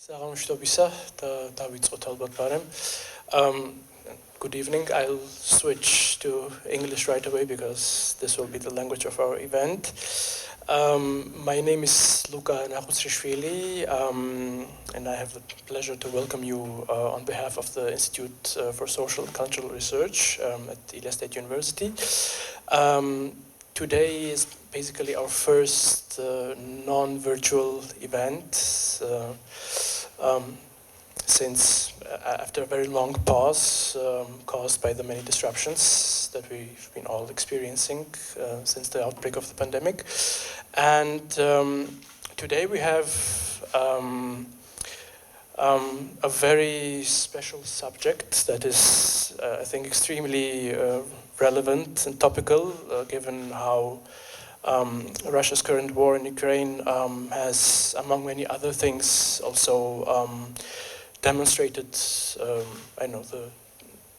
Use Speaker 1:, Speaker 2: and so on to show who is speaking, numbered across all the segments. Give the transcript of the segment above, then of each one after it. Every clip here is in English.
Speaker 1: საღამოშტობისა და დავიწყოთ ალბათ ბარემ. Good evening. I'll switch to English right away because this will be the language of our event. My name is Luka Nahutsrishvili, and I have the pleasure to welcome you on behalf of the Institute for Social and Cultural Research at Ilia State University. Today is basically our first non-virtual event since after a very long pause caused by the many disruptions that we've been all experiencing since the outbreak of the pandemic. And today we have a very special subject that is, I think, extremely relevant and topical, given how Russia's current war in Ukraine has, among many other things, also demonstrated, the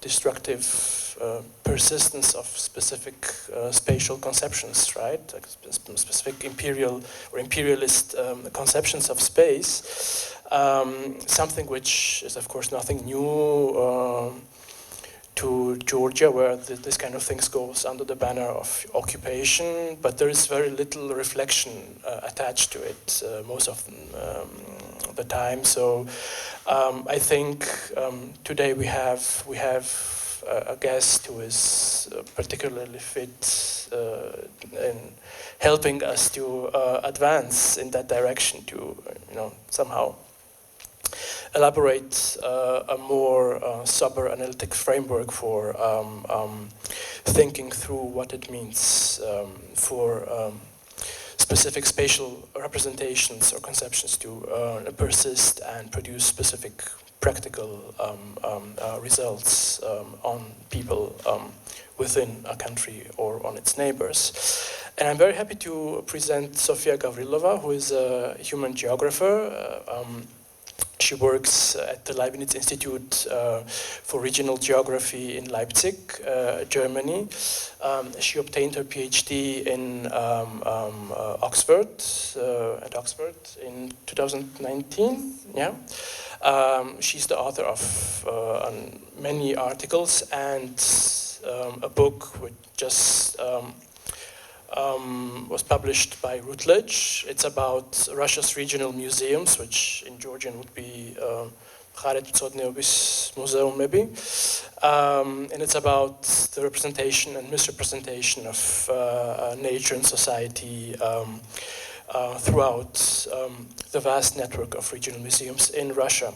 Speaker 1: destructive persistence of specific spatial conceptions, right? Like specific imperial or imperialist conceptions of space. Something which is, of course, nothing new to Georgia, where this kind of things goes under the banner of occupation, but there is very little reflection attached to it most of the time. So I think today we have a guest who is particularly fit in helping us to advance in that direction, to somehow elaborate a more sober analytic framework for thinking through what it means for specific spatial representations or conceptions to persist and produce specific practical results on people within a country or on its neighbors. And I'm very happy to present Sofia Gavrilova, who is a human geographer. She works at the Leibniz Institute for Regional Geography in Leipzig, Germany. She obtained her PhD in Oxford, at Oxford in 2019. Yeah, she's the author of many articles and a book which just was published by Routledge. It's about Russia's regional museums, which in Georgian would be ცოდნების მუზეუმები, and it's about the representation and misrepresentation of nature and society throughout the vast network of regional museums in Russia.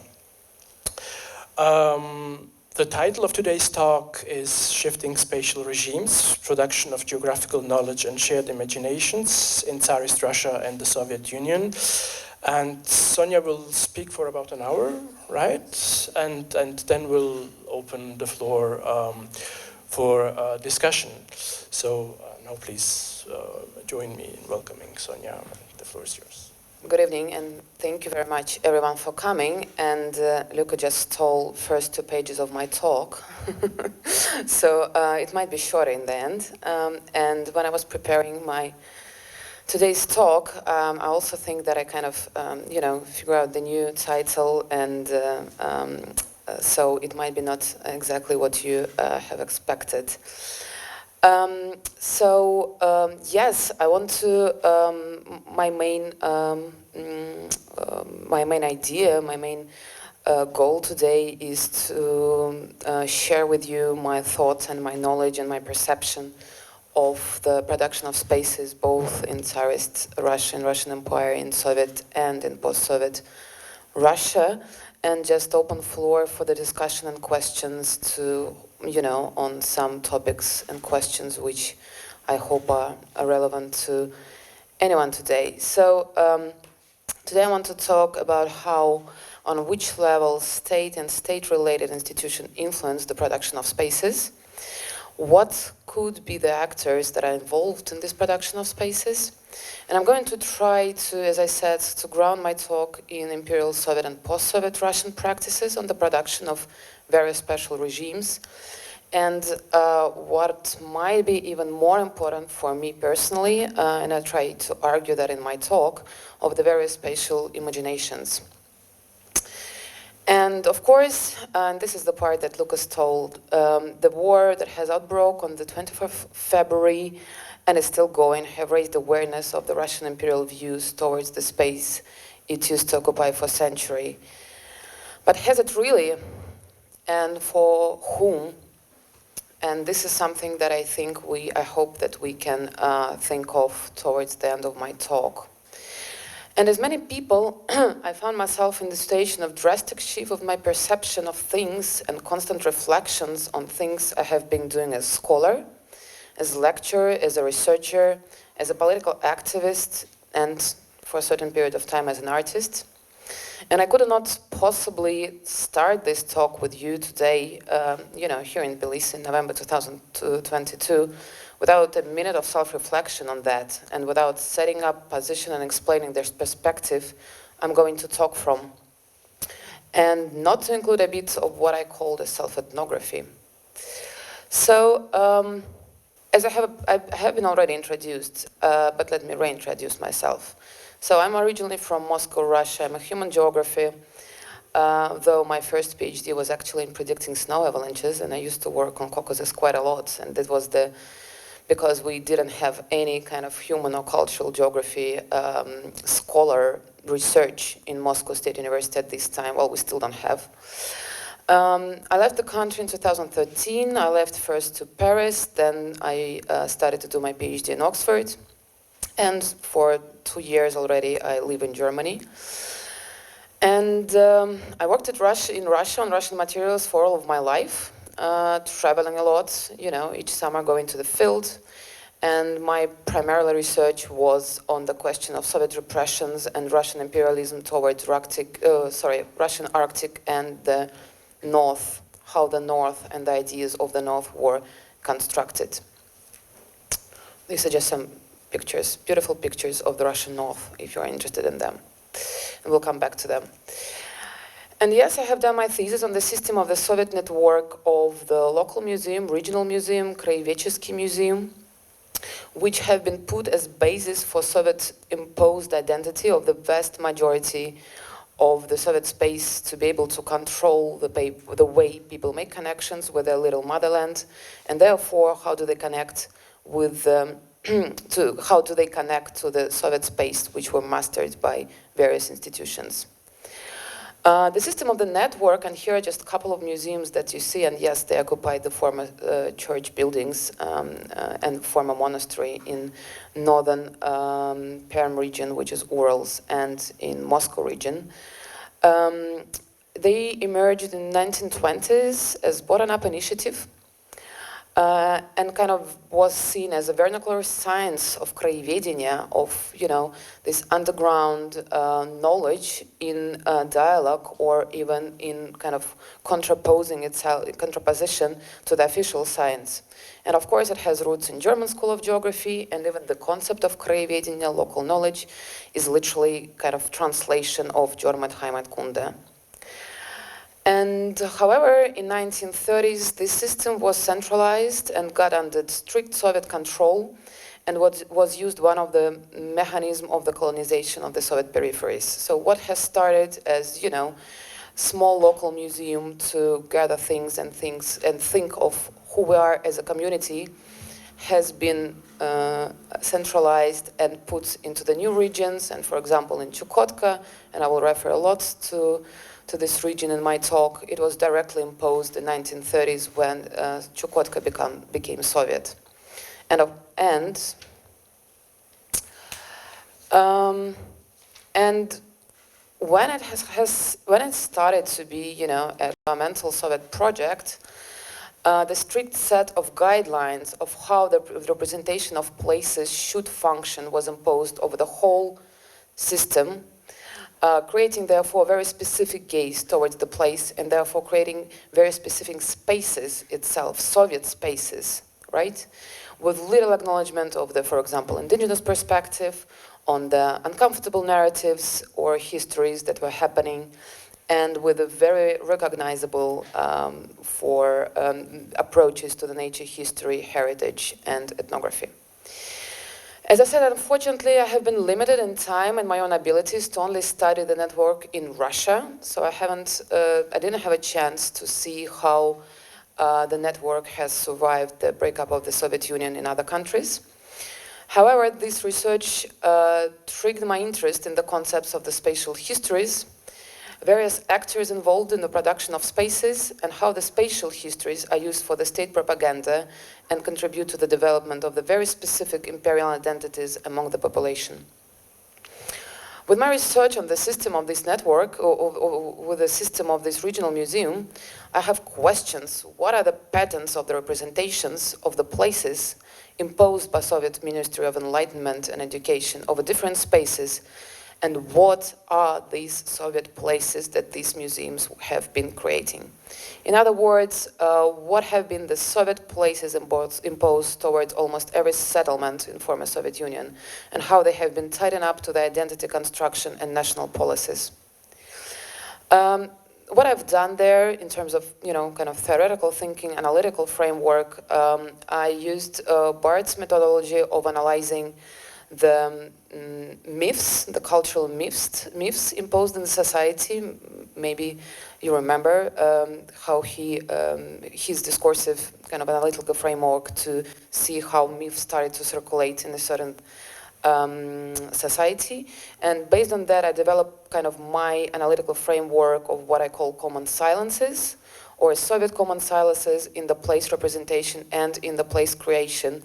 Speaker 1: The title of today's talk is Shifting Spatial Regimes, Production of Geographical Knowledge and Shared Imaginations in Tsarist Russia and the Soviet Union. And Sonia will speak for about an hour, right? And then we'll open the floor for discussion. So now please join me in welcoming Sonia. The floor is yours.
Speaker 2: Good evening, and thank you very much, everyone, for coming. And Luca just stole first 2 pages of my talk, so it might be shorter in the end. And when I was preparing today's talk, I also think that I kind of, figure out the new title, and so it might be not exactly what you have expected. Yes, I want to, my main idea, my main goal today is to share with you my thoughts and my knowledge and my perception of the production of spaces, both in Tsarist Russia and Russian Empire, in Soviet and in post-Soviet Russia, and just open floor for the discussion and questions to, on some topics and questions which I hope are relevant to anyone today. So today I want to talk about how, on which level state and state-related institutions influence the production of spaces, what could be the actors that are involved in this production of spaces. And I'm going to try to, as I said, to ground my talk in imperial Soviet and post-Soviet Russian practices on the production of various special regimes, and what might be even more important for me personally, and I try to argue that in my talk, of the various spatial imaginations. And of course, and this is the part that Lucas told, the war that has outbroke on the 24th of February and is still going have raised awareness of the Russian imperial views towards the space it used to occupy for a century. But has it really? And for whom? And this is something that I hope that we can think of towards the end of my talk. And as many people, I found myself in the situation of drastic shift of my perception of things and constant reflections on things I have been doing as a scholar, as a lecturer, as a researcher, as a political activist, and for a certain period of time as an artist. And I could not possibly start this talk with you today, here in Tbilisi in November 2022, without a minute of self-reflection on that, and without setting up position and explaining their perspective I'm going to talk from, and not to include a bit of what I call the self-ethnography. So, as I have been already introduced, but let me reintroduce myself. So I'm originally from Moscow, Russia. I'm a human geographer, though my first PhD was actually in predicting snow avalanches, and I used to work on Caucasus quite a lot, and that was because we didn't have any kind of human or cultural geography scholar research in Moscow State University at this time. Well, we still don't have. I left the country in 2013. I left first to Paris, then I started to do my PhD in Oxford. And for 2 years already, I live in Germany. And I worked in Russia on Russian materials for all of my life, traveling a lot, each summer going to the field. And my primary research was on the question of Soviet repressions and Russian imperialism towards Russian Arctic and the North, how the North and the ideas of the North were constructed. These are just some pictures, beautiful pictures of the Russian North, if you're interested in them. And we'll come back to them. And yes, I have done my thesis on the system of the Soviet network of the local museum, regional museum, Kraevechesky museum, which have been put as basis for Soviet-imposed identity of the vast majority of the Soviet space to be able to control the way people make connections with their little motherland, and therefore how do they connect with how do they connect to the Soviet space, which were mastered by various institutions. The system of the network, and here are just a couple of museums that you see, and yes, they occupied the former church buildings and former monastery in northern Perm region, which is Urals, and in Moscow region. They emerged in the 1920s as bottom-up initiative, and kind of was seen as a vernacular science of krayevedenia, of this underground knowledge in dialogue, or even in kind of contraposition to the official science. And of course, it has roots in German School of Geography, and even the concept of krayevedenia, local knowledge, is literally kind of translation of German Heimatkunde. And however, in 1930s, this system was centralized and got under strict Soviet control, and was used one of the mechanisms of the colonization of the Soviet peripheries. So what has started as, small local museum to gather things and think of who we are as a community has been centralized and put into the new regions. And for example, in Chukotka, and I will refer a lot to this region in my talk, it was directly imposed in 1930s when Chukotka became Soviet. And when it started to be, a governmental Soviet project, the strict set of guidelines of how the representation of places should function was imposed over the whole system, creating therefore a very specific gaze towards the place, and therefore creating very specific spaces itself, Soviet spaces, right? With little acknowledgement of the, for example, indigenous perspective, on the uncomfortable narratives or histories that were happening, and with a very recognizable approaches to the nature, history, heritage, and ethnography. As I said, unfortunately, I have been limited in time and my own abilities to only study the network in Russia. So I didn't have a chance to see how the network has survived the breakup of the Soviet Union in other countries. However, this research triggered my interest in the concepts of the spatial histories, various actors involved in the production of spaces, and how the spatial histories are used for the state propaganda and contribute to the development of the very specific imperial identities among the population. With my research on the system of this network, or with the system of this regional museum, I have questions. What are the patterns of the representations of the places imposed by Soviet Ministry of Enlightenment and Education over different spaces, and what are these Soviet places that these museums have been creating? In other words, what have been the Soviet places imposed towards almost every settlement in former Soviet Union, and how they have been tied up to the identity construction and national policies. What I've done there in terms of, kind of theoretical thinking, analytical framework, I used Barth's methodology of analyzing the myths, the cultural myths imposed in the society. Maybe you remember how his discursive kind of analytical framework to see how myths started to circulate in a certain society. And based on that, I developed kind of my analytical framework of what I call common silences, or Soviet common silences in the place representation and in the place creation,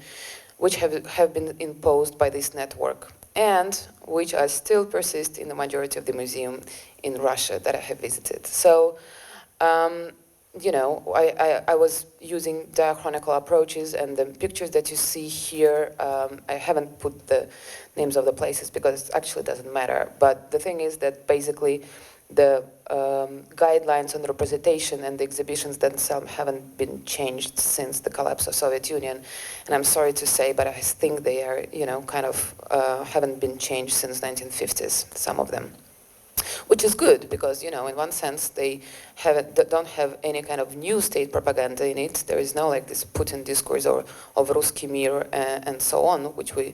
Speaker 2: which have been imposed by this network, and which are still persist in the majority of the museum in Russia that I have visited. So, I was using diachronical approaches, and the pictures that you see here, I haven't put the names of the places because it actually doesn't matter. But the thing is that basically the guidelines on the representation and the exhibitions themselves haven't been changed since the collapse of Soviet Union. And I'm sorry to say, but I think they are, haven't been changed since 1950s, some of them. Which is good because, in one sense, they don't have any kind of new state propaganda in it. There is no like this Putin discourse of Ruski Mir and so on, which we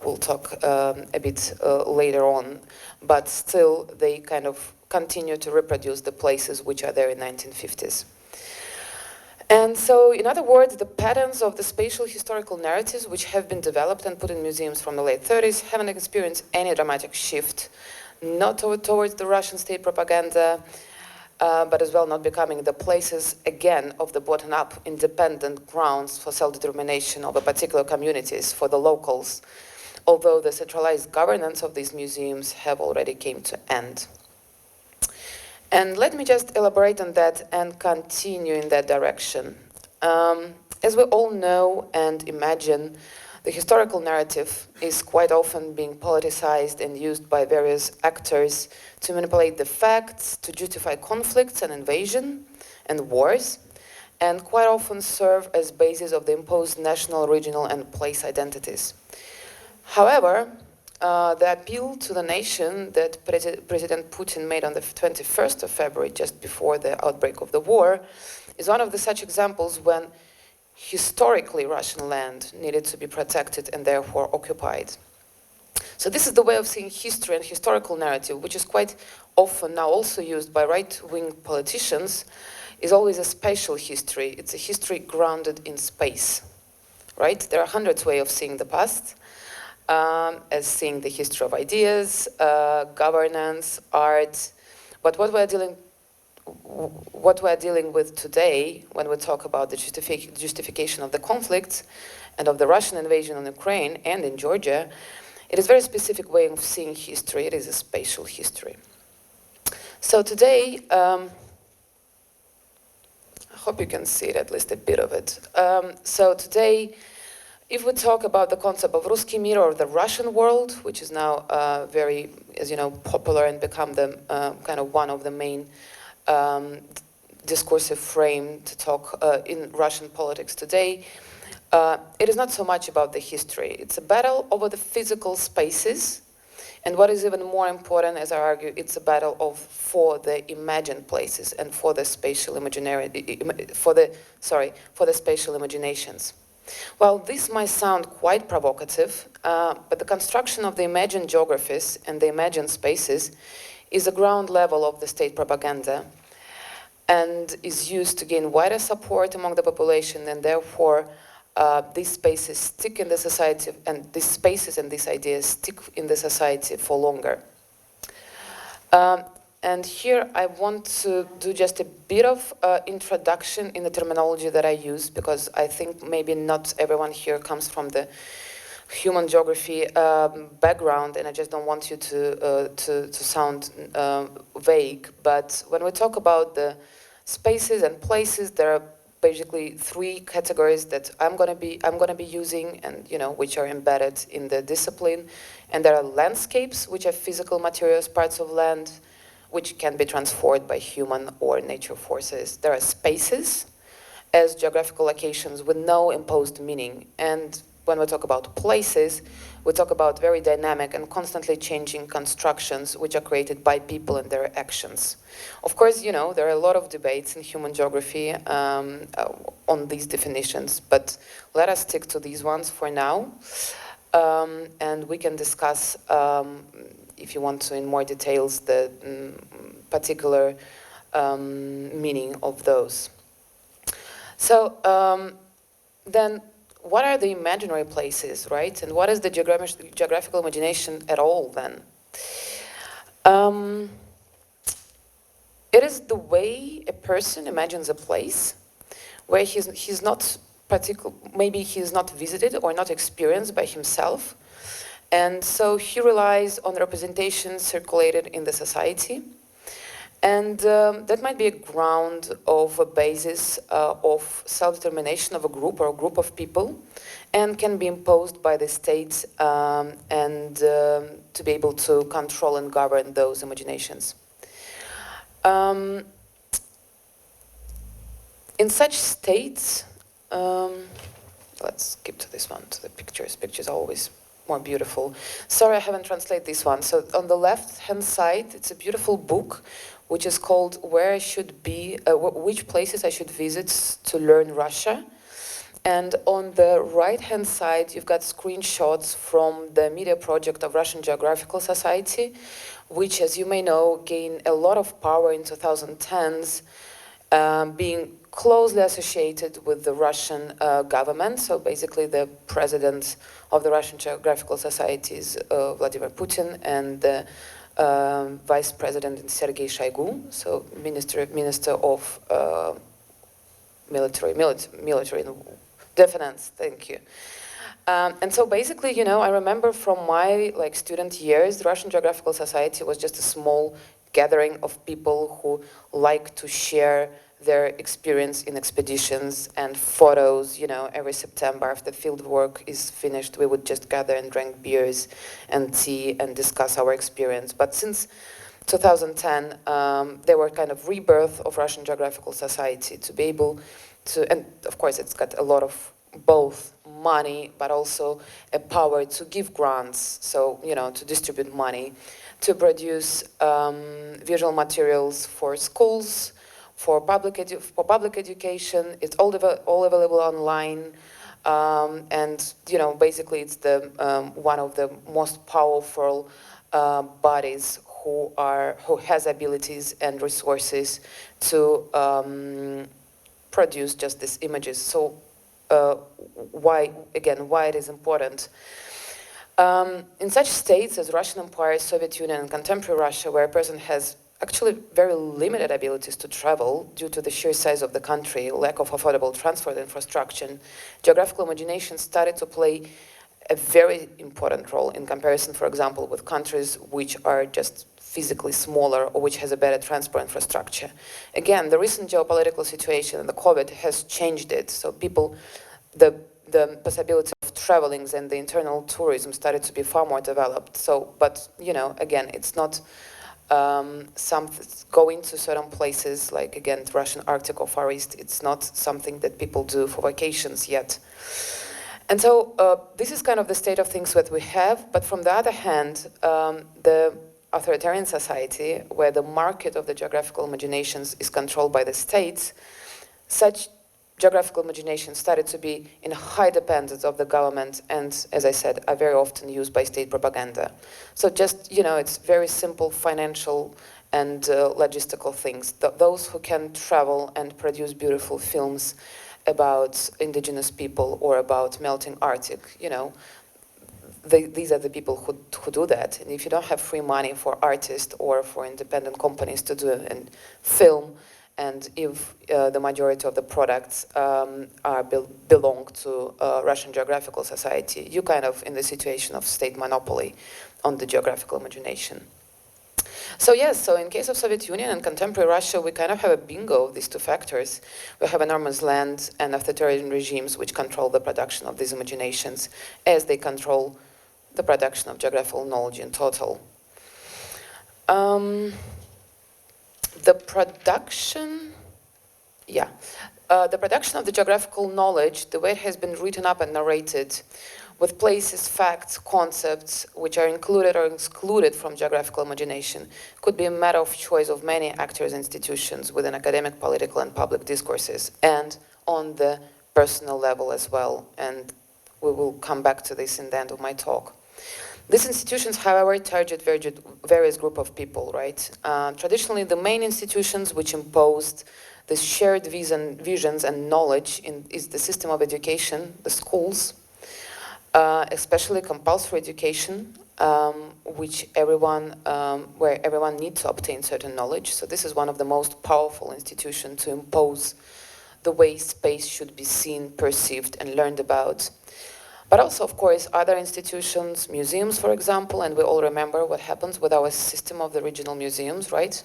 Speaker 2: will talk a bit later on. But still, they kind of continue to reproduce the places which are there in 1950s. And so, in other words, the patterns of the spatial historical narratives which have been developed and put in museums from the late 30s haven't experienced any dramatic shift, not towards the Russian state propaganda, but as well not becoming the places, again, of the bottom-up independent grounds for self-determination of a particular communities for the locals, although the centralized governance of these museums have already came to end. And let me just elaborate on that and continue in that direction. As we all know and imagine, the historical narrative is quite often being politicized and used by various actors to manipulate the facts, to justify conflicts and invasion and wars, and quite often serve as basis of the imposed national, regional, and place identities. However, the appeal to the nation that President Putin made on the 21st of February, just before the outbreak of the war, is one of the such examples when historically Russian land needed to be protected and therefore occupied. So this is the way of seeing history and historical narrative, which is quite often now also used by right-wing politicians, is always a spatial history. It's a history grounded in space, right? There are hundreds of ways of seeing the past, as seeing the history of ideas, governance, art. But what we're dealing with today, when we talk about the justification of the conflict and of the Russian invasion on Ukraine and in Georgia, it is a very specific way of seeing history. It is a spatial history. So today, I hope you can see it, at least a bit of it. So today, if we talk about the concept of Ruski Mir, or the Russian world, which is now very, as you know, popular and become the kind of one of the main discursive frame to talk in Russian politics today, it is not so much about the history. It's a battle over the physical spaces, and what is even more important, as I argue, it's a battle for the imagined places and for the spatial imaginary, for the spatial imaginations. Well, this might sound quite provocative, but the construction of the imagined geographies and the imagined spaces is a ground level of the state propaganda and is used to gain wider support among the population, and therefore these spaces stick in the society, and these spaces and these ideas stick in the society for longer. And here I want to do just a bit of introduction in the terminology that I use, because I think maybe not everyone here comes from the human geography background, and I just don't want you to sound vague. But when we talk about the spaces and places, there are basically three categories that I'm gonna be using, and which are embedded in the discipline. And there are landscapes, which are physical materials, parts of land, which can be transformed by human or nature forces. There are spaces as geographical locations with no imposed meaning. And when we talk about places, we talk about very dynamic and constantly changing constructions which are created by people and their actions. Of course, there are a lot of debates in human geography on these definitions, but let us stick to these ones for now. And we can discuss, if you want to, in more details, the particular meaning of those. So then, what are the imaginary places, right? And what is the geographical imagination at all, then? It is the way a person imagines a place where he's not maybe he's not visited or not experienced by himself. And so he relies on representation circulated in the society. And that might be a ground of a basis of self-determination of a group or a group of people, and can be imposed by the state and to be able to control and govern those imaginations. In such states, let's skip to this one, to the pictures. Pictures are always more beautiful. Sorry, I haven't translated this one. So on the left-hand side, it's a beautiful book, which is called Where I Should Be, Which Places I Should Visit to Learn Russia. And on the right-hand side, you've got screenshots from the media project of Russian Geographical Society, which, as you may know, gained a lot of power in 2010s, being closely associated with the Russian government. So basically the president of the Russian Geographical Society is Vladimir Putin, and the vice president Sergei Shoigu, so minister of military defense. Thank you. And so basically, I remember from my student years, the Russian Geographical Society was just a small gathering of people who like to share their experience in expeditions and photos. Every September after field work is finished, we would just gather and drink beers and tea and discuss our experience. But since 2010, there were kind of rebirth of Russian Geographical Society to be able to, and of course it's got a lot of both money, but also a power to give grants, so, to distribute money, to produce visual materials for schools, for public education. It's all available online, and basically it's the one of the most powerful bodies who has abilities and resources to produce just these images. So why it is important? In such states as Russian Empire, Soviet Union, and contemporary Russia, where a person has actually very limited abilities to travel due to the sheer size of the country, lack of affordable transport infrastructure, geographical imagination started to play a very important role in comparison, for example, with countries which are just physically smaller or which has a better transport infrastructure. Again, the recent geopolitical situation and the COVID has changed it. So people, the possibility of travelings and the internal tourism started to be far more developed. So, but again, it's not going to certain places like, again, the Russian Arctic or Far East. It's not something that people do for vacations yet. And so this is kind of the state of things that we have. But from the other hand, the authoritarian society, where the market of the geographical imaginations is controlled by the states, such geographical imagination started to be in high dependence of the government and, as I said, are very often used by state propaganda. So just, it's very simple financial and logistical things. Those who can travel and produce beautiful films about indigenous people or about melting Arctic, these are the people who do that. And if you don't have free money for artists or for independent companies to do a film, and if the majority of the products belong to Russian Geographical Society, you're kind of in the situation of state monopoly on the geographical imagination. So yes, so in case of Soviet Union and contemporary Russia, we kind of have a bingo of these two factors. We have enormous land and authoritarian regimes which control the production of these imaginations as they control the production of geographical knowledge in total. The production of the geographical knowledge, the way it has been written up and narrated, with places, facts, concepts, which are included or excluded from geographical imagination, could be a matter of choice of many actors and institutions within academic, political, and public discourses, and on the personal level as well. And we will come back to this in the end of my talk. These institutions, however, target various group of people, right? Traditionally, the main institutions which imposed the shared visions and knowledge is the system of education, the schools, especially compulsory education, where everyone needs to obtain certain knowledge. So this is one of the most powerful institutions to impose the way space should be seen, perceived, and learned about. But also, of course, other institutions, museums, for example, and we all remember what happens with our system of the regional museums, right?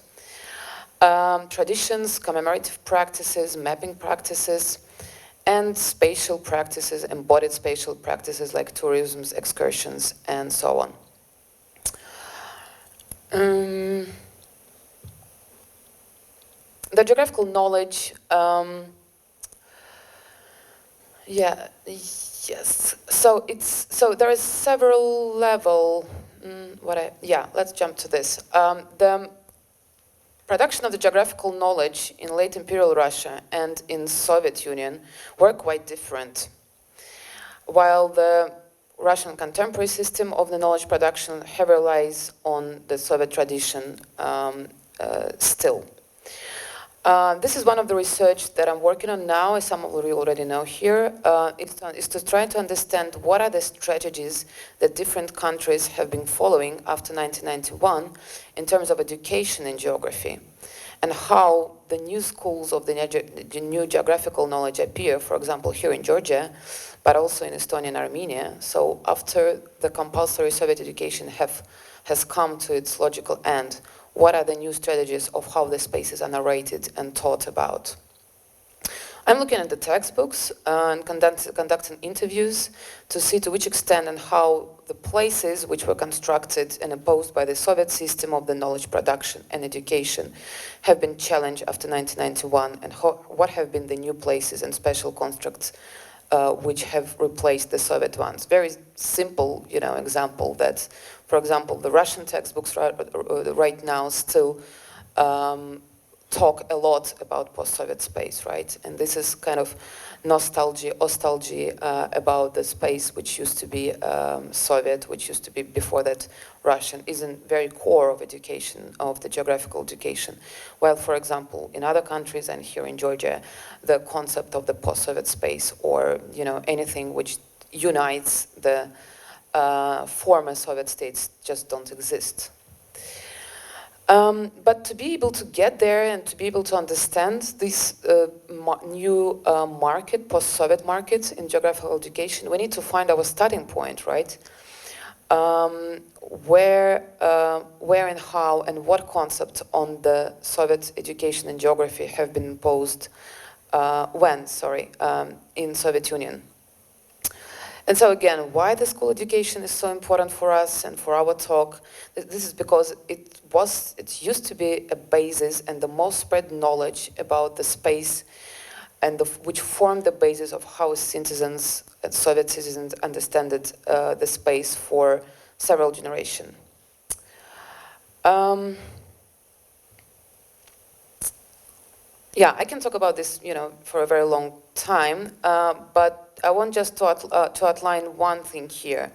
Speaker 2: Traditions, commemorative practices, mapping practices, and spatial practices, embodied spatial practices like tourism, excursions, and so on. The geographical knowledge, yes. So there is several level. Let's jump to this. The production of the geographical knowledge in late imperial Russia and in Soviet Union were quite different. While the Russian contemporary system of the knowledge production heavily relies on the Soviet tradition still. This is one of the research that I'm working on now, as some of you already know here, is to try to understand what are the strategies that different countries have been following after 1991 in terms of education in geography, and how the new schools of the new geographical knowledge appear, for example, here in Georgia, but also in Estonia and Armenia. So after the compulsory Soviet education has come to its logical end, what are the new strategies of how the spaces are narrated and taught about? I'm looking at the textbooks and conducting interviews to see to which extent and how the places which were constructed and imposed by the Soviet system of the knowledge production and education have been challenged after 1991, and what have been the new places and special constructs which have replaced the Soviet ones. Very simple, example that, for example, the Russian textbooks right now still talk a lot about post-Soviet space, right? And this is kind of nostalgia about the space which used to be Soviet, which used to be before that Russian, isn't very core of education, of the geographical education. While, for example, in other countries and here in Georgia, the concept of the post-Soviet space or, anything which unites the former Soviet states just don't exist. But to be able to get there and to be able to understand this new market, post-Soviet market in geographical education, we need to find our starting point, right? Where and how and what concepts on the Soviet education and geography have been imposed in Soviet Union. And so again, why the school education is so important for us and for our talk, this is because it used to be a basis and the most spread knowledge about the space and which formed the basis of how citizens, Soviet citizens, understood the space for several generations. Yeah, I can talk about this, for a very long time, but I want just to outline one thing here.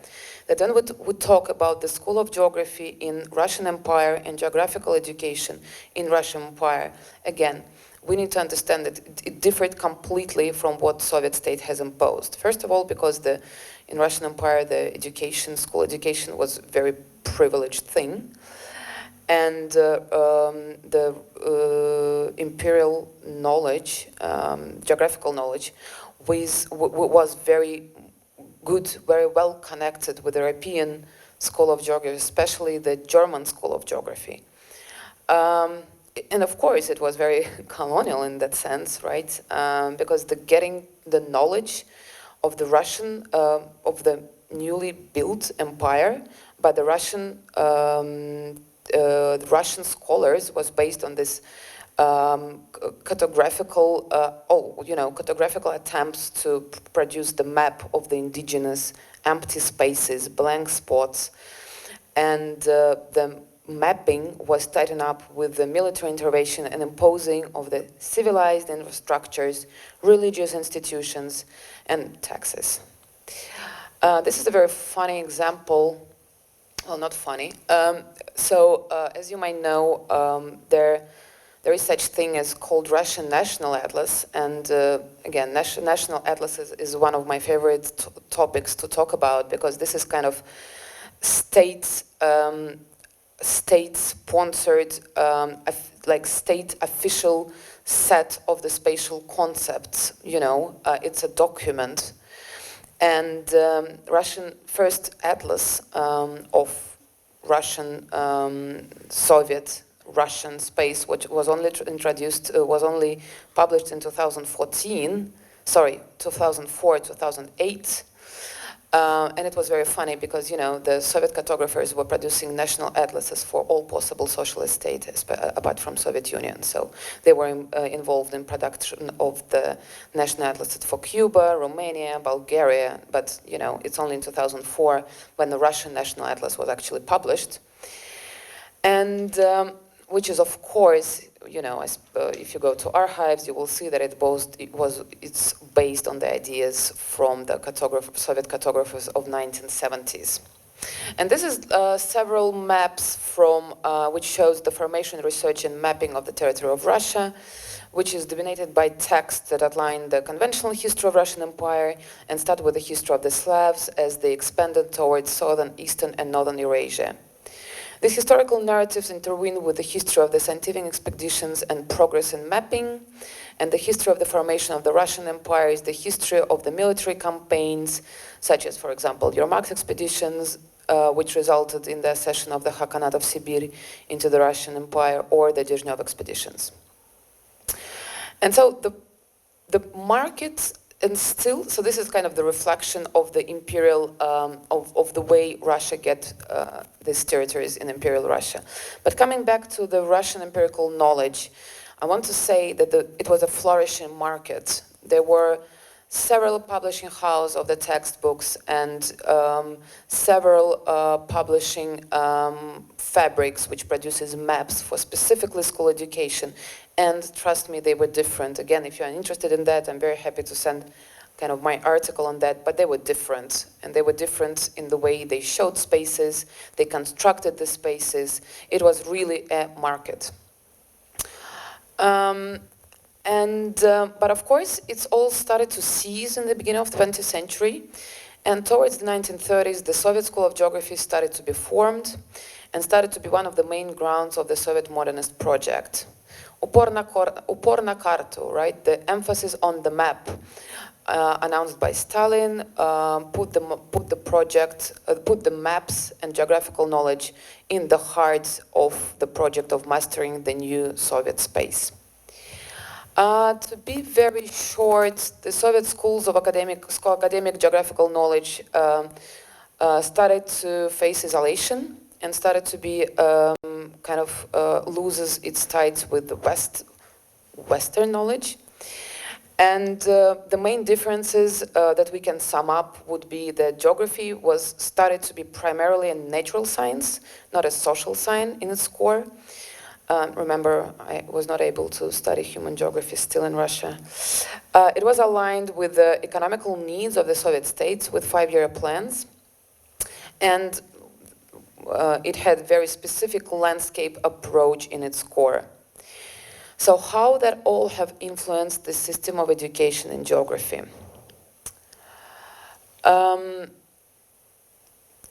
Speaker 2: That when we talk about the School of Geography in Russian Empire and geographical education in Russian Empire, again, we need to understand that it differed completely from what Soviet state has imposed. First of all, because in Russian Empire, the school education was a very privileged thing. And the imperial knowledge, geographical knowledge, was very good, very well connected with the European School of Geography, especially the German School of Geography. And of course, it was very colonial in that sense, right? Because getting the knowledge of the newly built empire by the Russian scholars was based on this cartographical attempts to produce the map of the indigenous empty spaces, blank spots, and the mapping was tightened up with the military intervention and imposing of the civilized infrastructures, religious institutions, and taxes. This is a very funny example. Well, not funny. As you might know, there is such thing as called Russian National Atlas, and again, National Atlas is one of my favorite topics to talk about, because this is kind of state-sponsored, like state official set of the spatial concepts. It's a document. And Russian first atlas of Russian Soviet Russian space, which was only published in 2004, 2008. And it was very funny because, the Soviet cartographers were producing national atlases for all possible socialist states, apart from Soviet Union. So they were involved in production of the national atlases for Cuba, Romania, Bulgaria. But, it's only in 2004 when the Russian national atlas was actually published. And which is, of course, if you go to archives, you will see that it's based on the ideas from the Soviet cartographers of 1970s. And this is several maps from which shows the formation, research, and mapping of the territory of Russia, which is dominated by texts that outline the conventional history of Russian Empire and start with the history of the Slavs as they expanded towards southern, eastern, and northern Eurasia. These historical narratives intertwine with the history of the scientific expeditions and progress in mapping, and the history of the formation of the Russian Empire is the history of the military campaigns, such as, for example, Yermak's expeditions, which resulted in the accession of the Khaganate of Sibir into the Russian Empire, or the Dezhnev expeditions. And so the market, and still, so this is kind of the reflection of the imperial, of the way Russia get these territories in imperial Russia. But coming back to the Russian empirical knowledge, I want to say that it was a flourishing market. There were several publishing houses of the textbooks and several publishing fabrics which produces maps for specifically school education. And trust me, they were different. Again, if you're interested in that, I'm very happy to send kind of my article on that, but they were different. And they were different in the way they showed spaces, they constructed the spaces. It was really a market. But of course, it's all started to cease in the beginning of the 20th century. And towards the 1930s, the Soviet School of Geography started to be formed and started to be one of the main grounds of the Soviet modernist project. Upor na kartu, right? The emphasis on the map, announced by Stalin, put the maps and geographical knowledge in the heart of the project of mastering the new Soviet space. To be very short, the Soviet schools of academic geographical knowledge started to face isolation and started to be loses its ties with the Western knowledge. And the main differences that we can sum up would be that geography started to be primarily a natural science, not a social science in its core. Remember, I was not able to study human geography still in Russia. It was aligned with the economical needs of the Soviet states with 5-year plans. And it had very specific landscape approach in its core. So how that all have influenced the system of education in geography?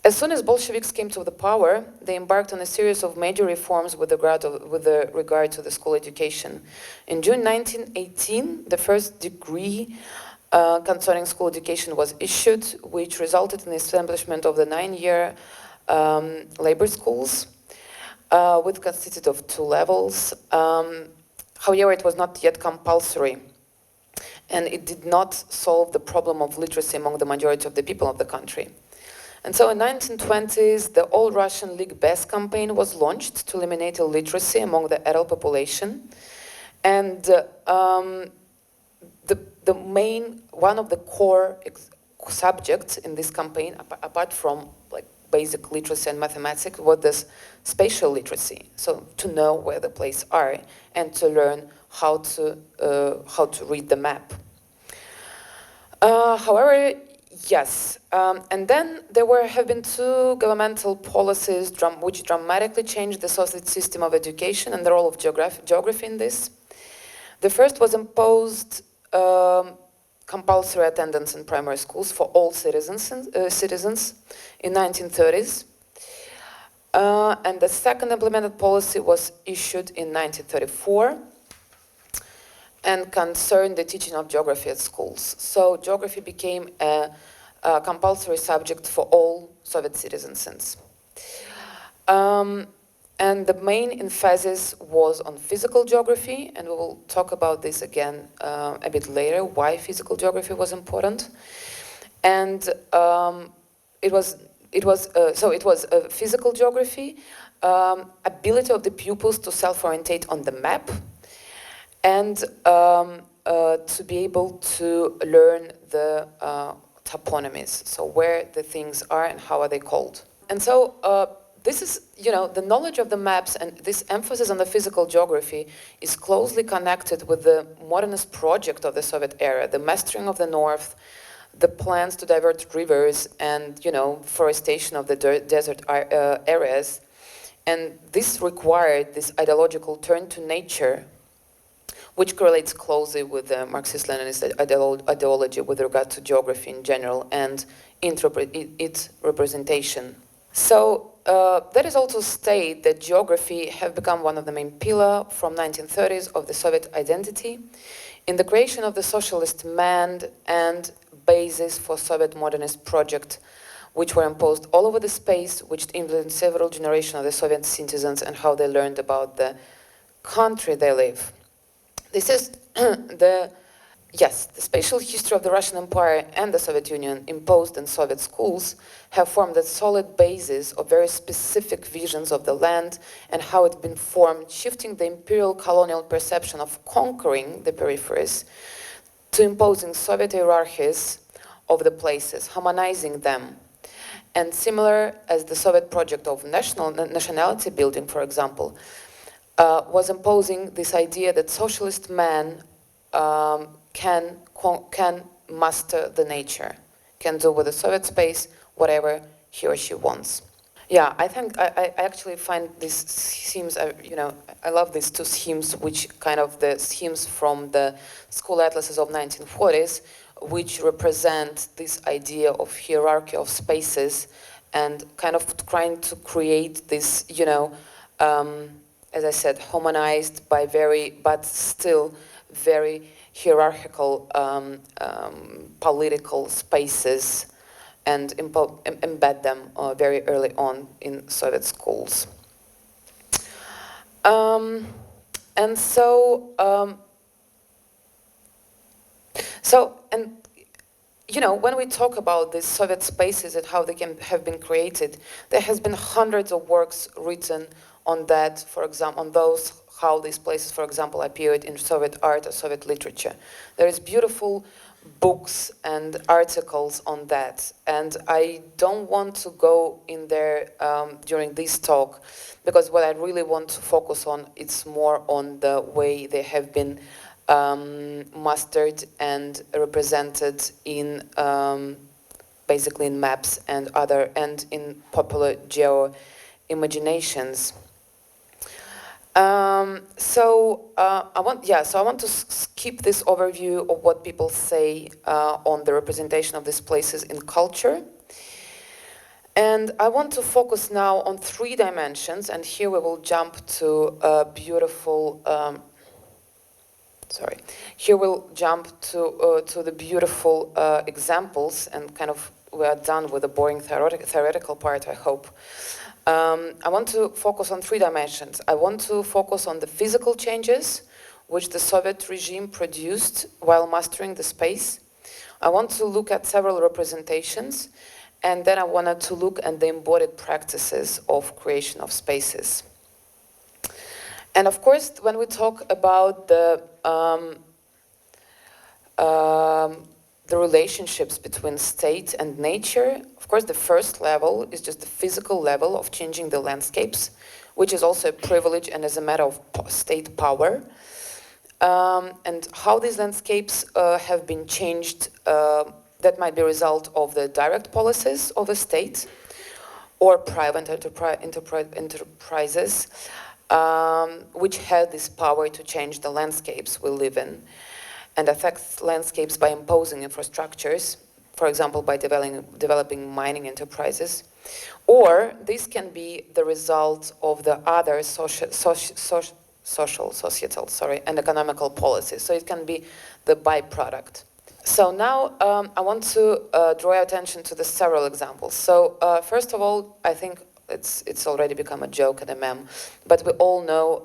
Speaker 2: As soon as Bolsheviks came to the power, they embarked on a series of major reforms with regard to the school education. In June 1918, the first decree concerning school education was issued, which resulted in the establishment of the 9-year labor schools, which consisted of 2 levels. However, it was not yet compulsory, and it did not solve the problem of literacy among the majority of the people of the country. And so in the 1920s, the All-Russian League Best campaign was launched to eliminate illiteracy among the adult population. And one of the core subjects in this campaign, apart from like basic literacy and mathematics, was this spatial literacy. So to know where the places are and to learn how to read the map. However, yes, and then there have been 2 governmental policies which dramatically changed the Soviet system of education and the role of geography in this. The first was imposed compulsory attendance in primary schools for all citizens in 1930s. And the second implemented policy was issued in 1934 and concerned the teaching of geography at schools. So geography became a compulsory subject for all Soviet citizens. And the main emphasis was on physical geography, and we will talk about this again a bit later, why physical geography was important. And it was physical geography, ability of the pupils to self-orientate on the map, and to be able to learn the toponymies, so where the things are and how are they called. And so this is, the knowledge of the maps and this emphasis on the physical geography is closely connected with the modernist project of the Soviet era, the mastering of the north, the plans to divert rivers and, forestation of the desert areas. And this required this ideological turn to nature, which correlates closely with the Marxist-Leninist ideology with regard to geography in general and its representation. So that is also state that geography have become one of the main pillars from 1930s of the Soviet identity in the creation of the socialist man and basis for Soviet modernist project, which were imposed all over the space, which influenced several generations of the Soviet citizens and how they learned about the country they live. This is the spatial history of the Russian Empire and the Soviet Union imposed in Soviet schools have formed a solid basis of very specific visions of the land and how it's been formed, shifting the imperial colonial perception of conquering the peripheries to imposing Soviet hierarchies of the places, harmonizing them. And similar as the Soviet project of nationality building, for example, was imposing this idea that socialist man can master the nature, can do with the Soviet space whatever he or she wants. Yeah, I think I actually find these themes, I love these 2 schemes, which kind of the schemes from the school atlases of 1940s, which represent this idea of hierarchy of spaces and kind of trying to create this, as I said, harmonized but still very hierarchical political spaces and embed them very early on in Soviet schools. And when we talk about these Soviet spaces and how they can have been created, there has been hundreds of works written on that, for example, on those, how these places, for example, appeared in Soviet art or Soviet literature. There is beautiful books and articles on that, and I don't want to go in there during this talk, because what I really want to focus on, it's more on the way they have been mastered and represented in basically in maps and in popular geo-imaginations. So I want to skip this overview of what people say on the representation of these places in culture. And I want to focus now on 3 dimensions, and here we will jump to a beautiful, here we'll jump to the beautiful examples, and kind of we are done with the boring theoretical part, I hope. I want to focus on 3 dimensions. I want to focus on the physical changes which the Soviet regime produced while mastering the space. I want to look at several representations, and then I wanted to look at the embodied practices of creation of spaces. And of course, when we talk about the relationships between state and nature, of course, the first level is just the physical level of changing the landscapes, which is also a privilege and is a matter of state power. And how these landscapes have been changed, that might be a result of the direct policies of the state or private enterprises, which had this power to change the landscapes we live in and affect landscapes by imposing infrastructures, for example, by developing mining enterprises. Or this can be the result of the other societal, and economical policies. So it can be the byproduct. So now I want to draw your attention to the several examples. So first of all, I think it's already become a joke and a meme, but we all know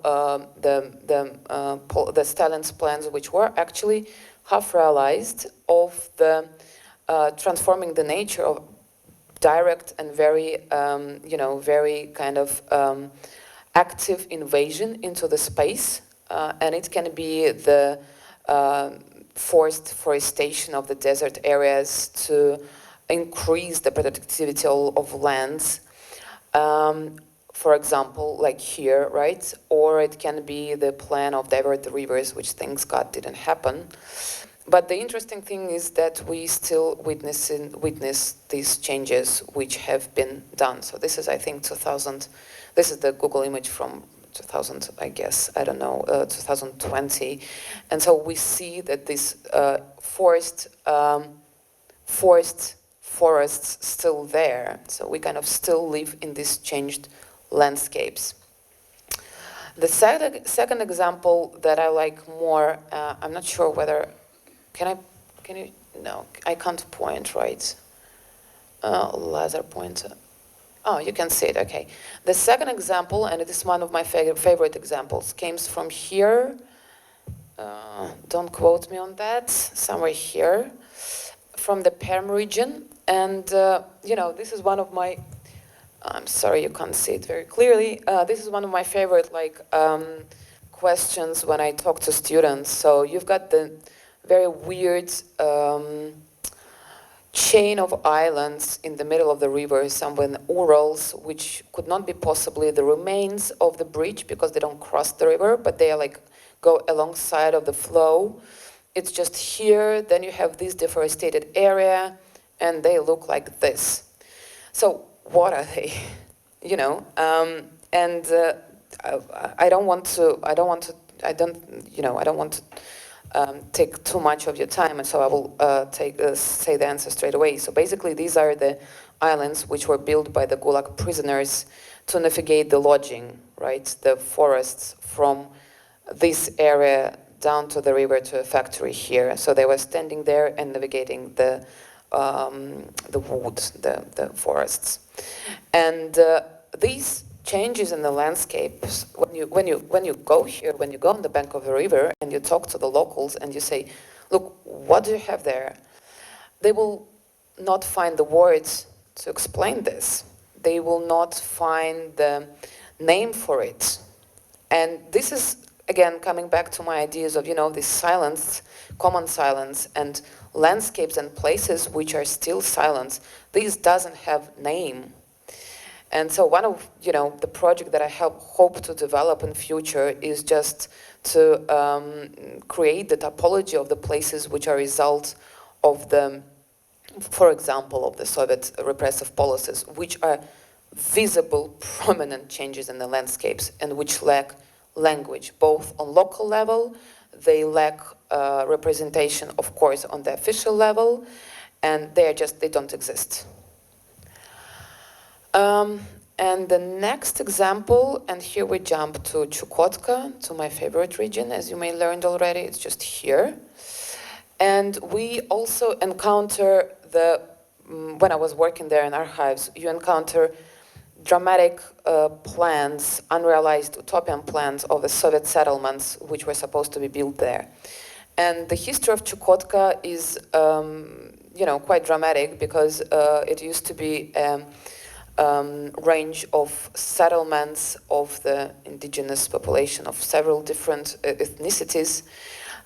Speaker 2: the Stalin's plans, which were actually half realized, of the transforming the nature of direct and very, very kind of active invasion into the space, and it can be the forced forestation of the desert areas to increase the productivity of lands. For example, like here, right? Or it can be the plan of divert the rivers, which thanks God didn't happen. But the interesting thing is that we still witness these changes which have been done. So this is, I think, 2000. This is the Google image from 2000, I guess, I don't know, 2020. And so we see that this forest forests still there. So we kind of still live in these changed landscapes. The second example that I like more, I'm not sure whether, can you, no, I can't point, right? Laser pointer. Oh, you can see it, okay. The second example, and it is one of my favorite examples, comes from here. Don't quote me on that, somewhere here, from the Perm region. And, this is one of my, I'm sorry you can't see it very clearly. This is one of my favorite, questions when I talk to students. So you've got the very weird chain of islands in the middle of the river, somewhere in the Urals, which could not be possibly the remains of the bridge because they don't cross the river, but they are go alongside of the flow. It's just here, then you have this deforested area, and they look like this. So what are they? I don't want to take too much of your time, and so I will say the answer straight away. So basically, these are the islands which were built by the Gulag prisoners to navigate the lodging, right? The forests from this area down to the river to a factory here. So they were standing there and navigating the wood, the forests, and these changes in the landscapes. When you go here, when you go on the bank of the river and you talk to the locals and you say, "Look, what do you have there?" They will not find the words to explain this. They will not find the name for it, and this is again, coming back to my ideas of, this silence, common silence, and landscapes and places which are still silence, this doesn't have name. And so one of, the project that I hope to develop in future is just to create the topology of the places which are a result of the, for example, of the Soviet repressive policies, which are visible, prominent changes in the landscapes and which lack language, both on local level, they lack representation, of course, on the official level, and they don't exist. And the next example, and here we jump to Chukotka, to my favorite region, as you may learned already, it's just here. And we also encounter when I was working there in archives, you encounter dramatic plans, unrealized utopian plans of the Soviet settlements which were supposed to be built there. And the history of Chukotka is, quite dramatic because it used to be range of settlements of the indigenous population of several different ethnicities,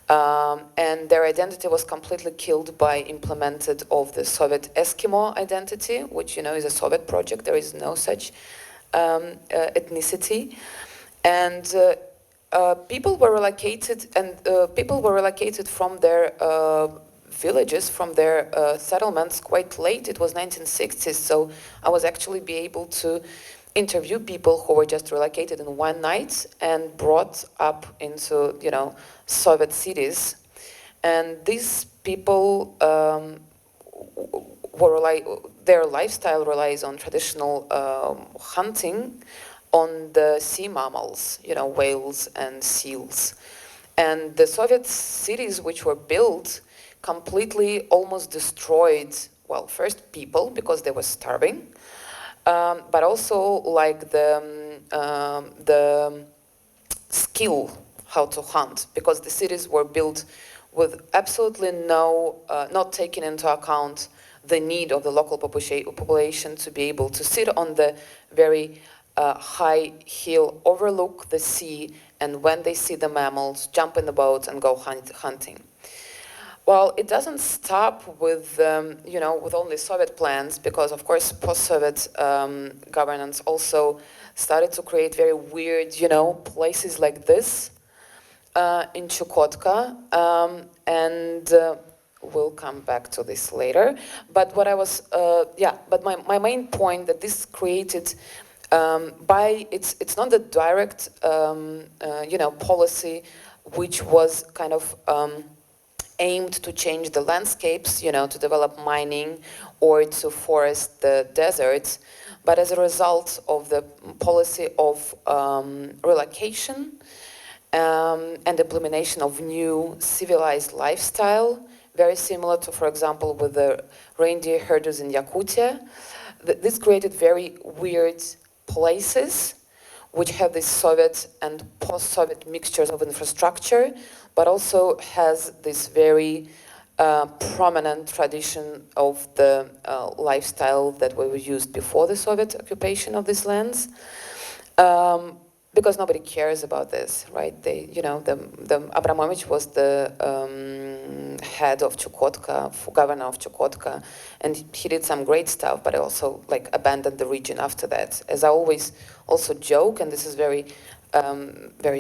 Speaker 2: and their identity was completely killed by implemented of the Soviet Eskimo identity, which is a Soviet project. There is no such ethnicity, and people were relocated, from their villages, from their settlements quite late. It was 1960s, so I was actually be able to interview people who were just relocated in one night and brought up into, Soviet cities. And these people, their lifestyle relies on traditional hunting on the sea mammals, whales and seals. And the Soviet cities which were built completely almost destroyed, well, first people, because they were starving, but also like the skill how to hunt, because the cities were built with absolutely not taking into account the need of the local population to be able to sit on the very high hill, overlook the sea, and when they see the mammals, jump in the boat and go hunting. Well, it doesn't stop with, with only Soviet plans, because of course post-Soviet governance also started to create very weird, places like this in Chukotka, and we'll come back to this later. But what I was, but my main point that this created it's not the direct, policy which was kind of aimed to change the landscapes, to develop mining or to forest the deserts, but as a result of the policy of relocation and implementation of new civilized lifestyle, very similar to, for example, with the reindeer herders in Yakutia. This created very weird places which have this Soviet and post-Soviet mixtures of infrastructure, but also has this very prominent tradition of the lifestyle that were used before the Soviet occupation of these lands, because nobody cares about this, right? The Abramovich was the head of Chukotka, governor of Chukotka, and he did some great stuff, but also abandoned the region after that. As I always also joke, and this is very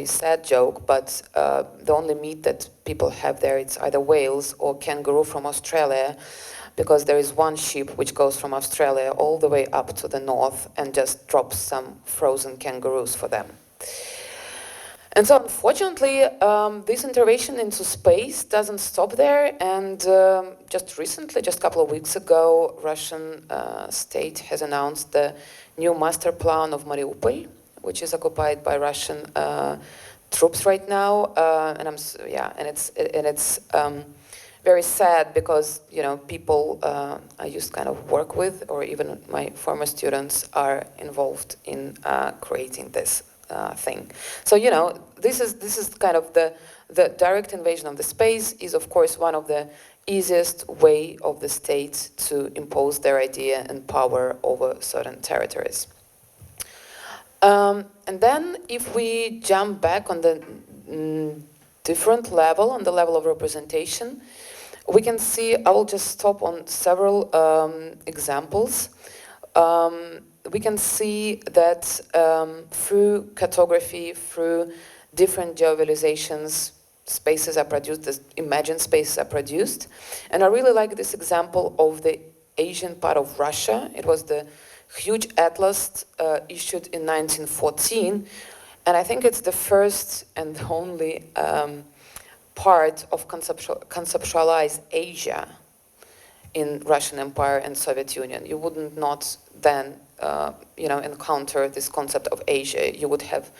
Speaker 2: sad joke, but the only meat that people have there, it's either whales or kangaroo from Australia, because there is one ship which goes from Australia all the way up to the north and just drops some frozen kangaroos for them. And so unfortunately, this intervention into space doesn't stop there, and just recently, just a couple of weeks ago, Russian state has announced the new master plan of Mariupol, which is occupied by Russian troops right now, and it's very sad because people I used to kind of work with, or even my former students, are involved in creating this thing. So this is kind of the direct invasion of the space is of course one of the easiest way of the state to impose their idea and power over certain territories. And then if we jump back on the different level, on the level of representation. We can see, I will just stop on several examples. We can see that through cartography, through different geovisualizations, spaces are produced, imagined spaces are produced. And I really like this example of the Asian part of Russia. It was the huge atlas issued in 1914. And I think it's the first and only part of conceptualized Asia in Russian Empire and Soviet Union. You wouldn't not then encounter this concept of Asia. You would have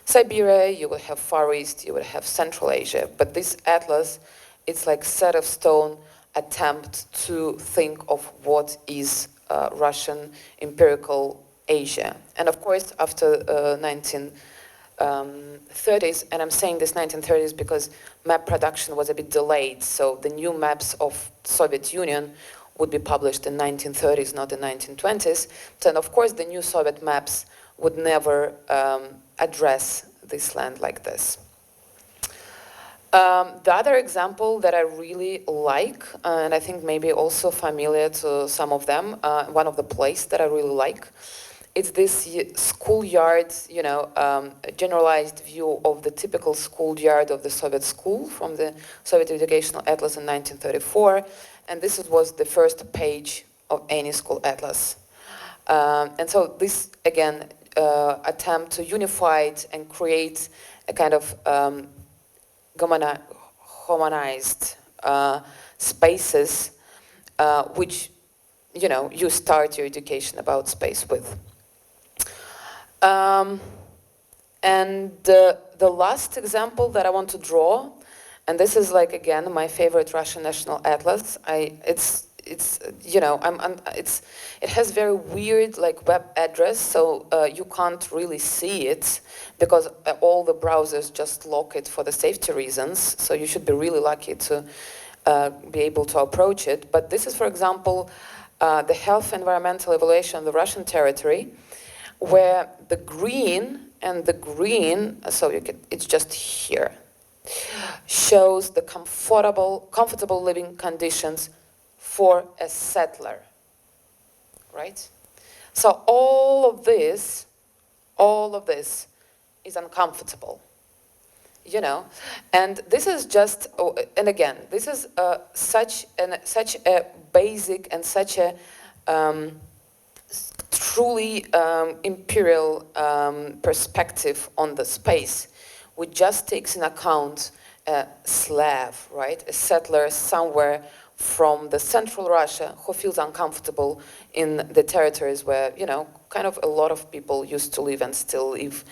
Speaker 2: Siberia, you would have Far East, you would have Central Asia. But this atlas, it's like set of stone attempt to think of what is Russian empirical Asia. And of course, after 1930s, and I'm saying this 1930s because map production was a bit delayed, so the new maps of Soviet Union would be published in 1930s, not in 1920s. Then of course the new Soviet maps would never address this land like this. The other example that I really like, and I think maybe also familiar to some of them, one of the places that I really like, it's this schoolyard, generalized view of the typical schoolyard of the Soviet school from the Soviet Educational Atlas in 1934. And this was the first page of any school atlas. And so this, again, attempt to unify it and create a kind of homogenized spaces, which, you start your education about space with. And the last example that I want to draw, and this is like, again, my favorite Russian National Atlas. It has very weird like web address, so you can't really see it because all the browsers just lock it for the safety reasons. So you should be really lucky to be able to approach it. But this is, for example, the health environmental evaluation of the Russian territory, where the green and the green, so it's just here, shows the comfortable living conditions for a settler, right? So all of this is uncomfortable, and this is just, and again, this is such a basic and such a truly imperial perspective on the space, which just takes in account a Slav, right? A settler somewhere from the central Russia who feels uncomfortable in the territories where, kind of a lot of people used to live and still live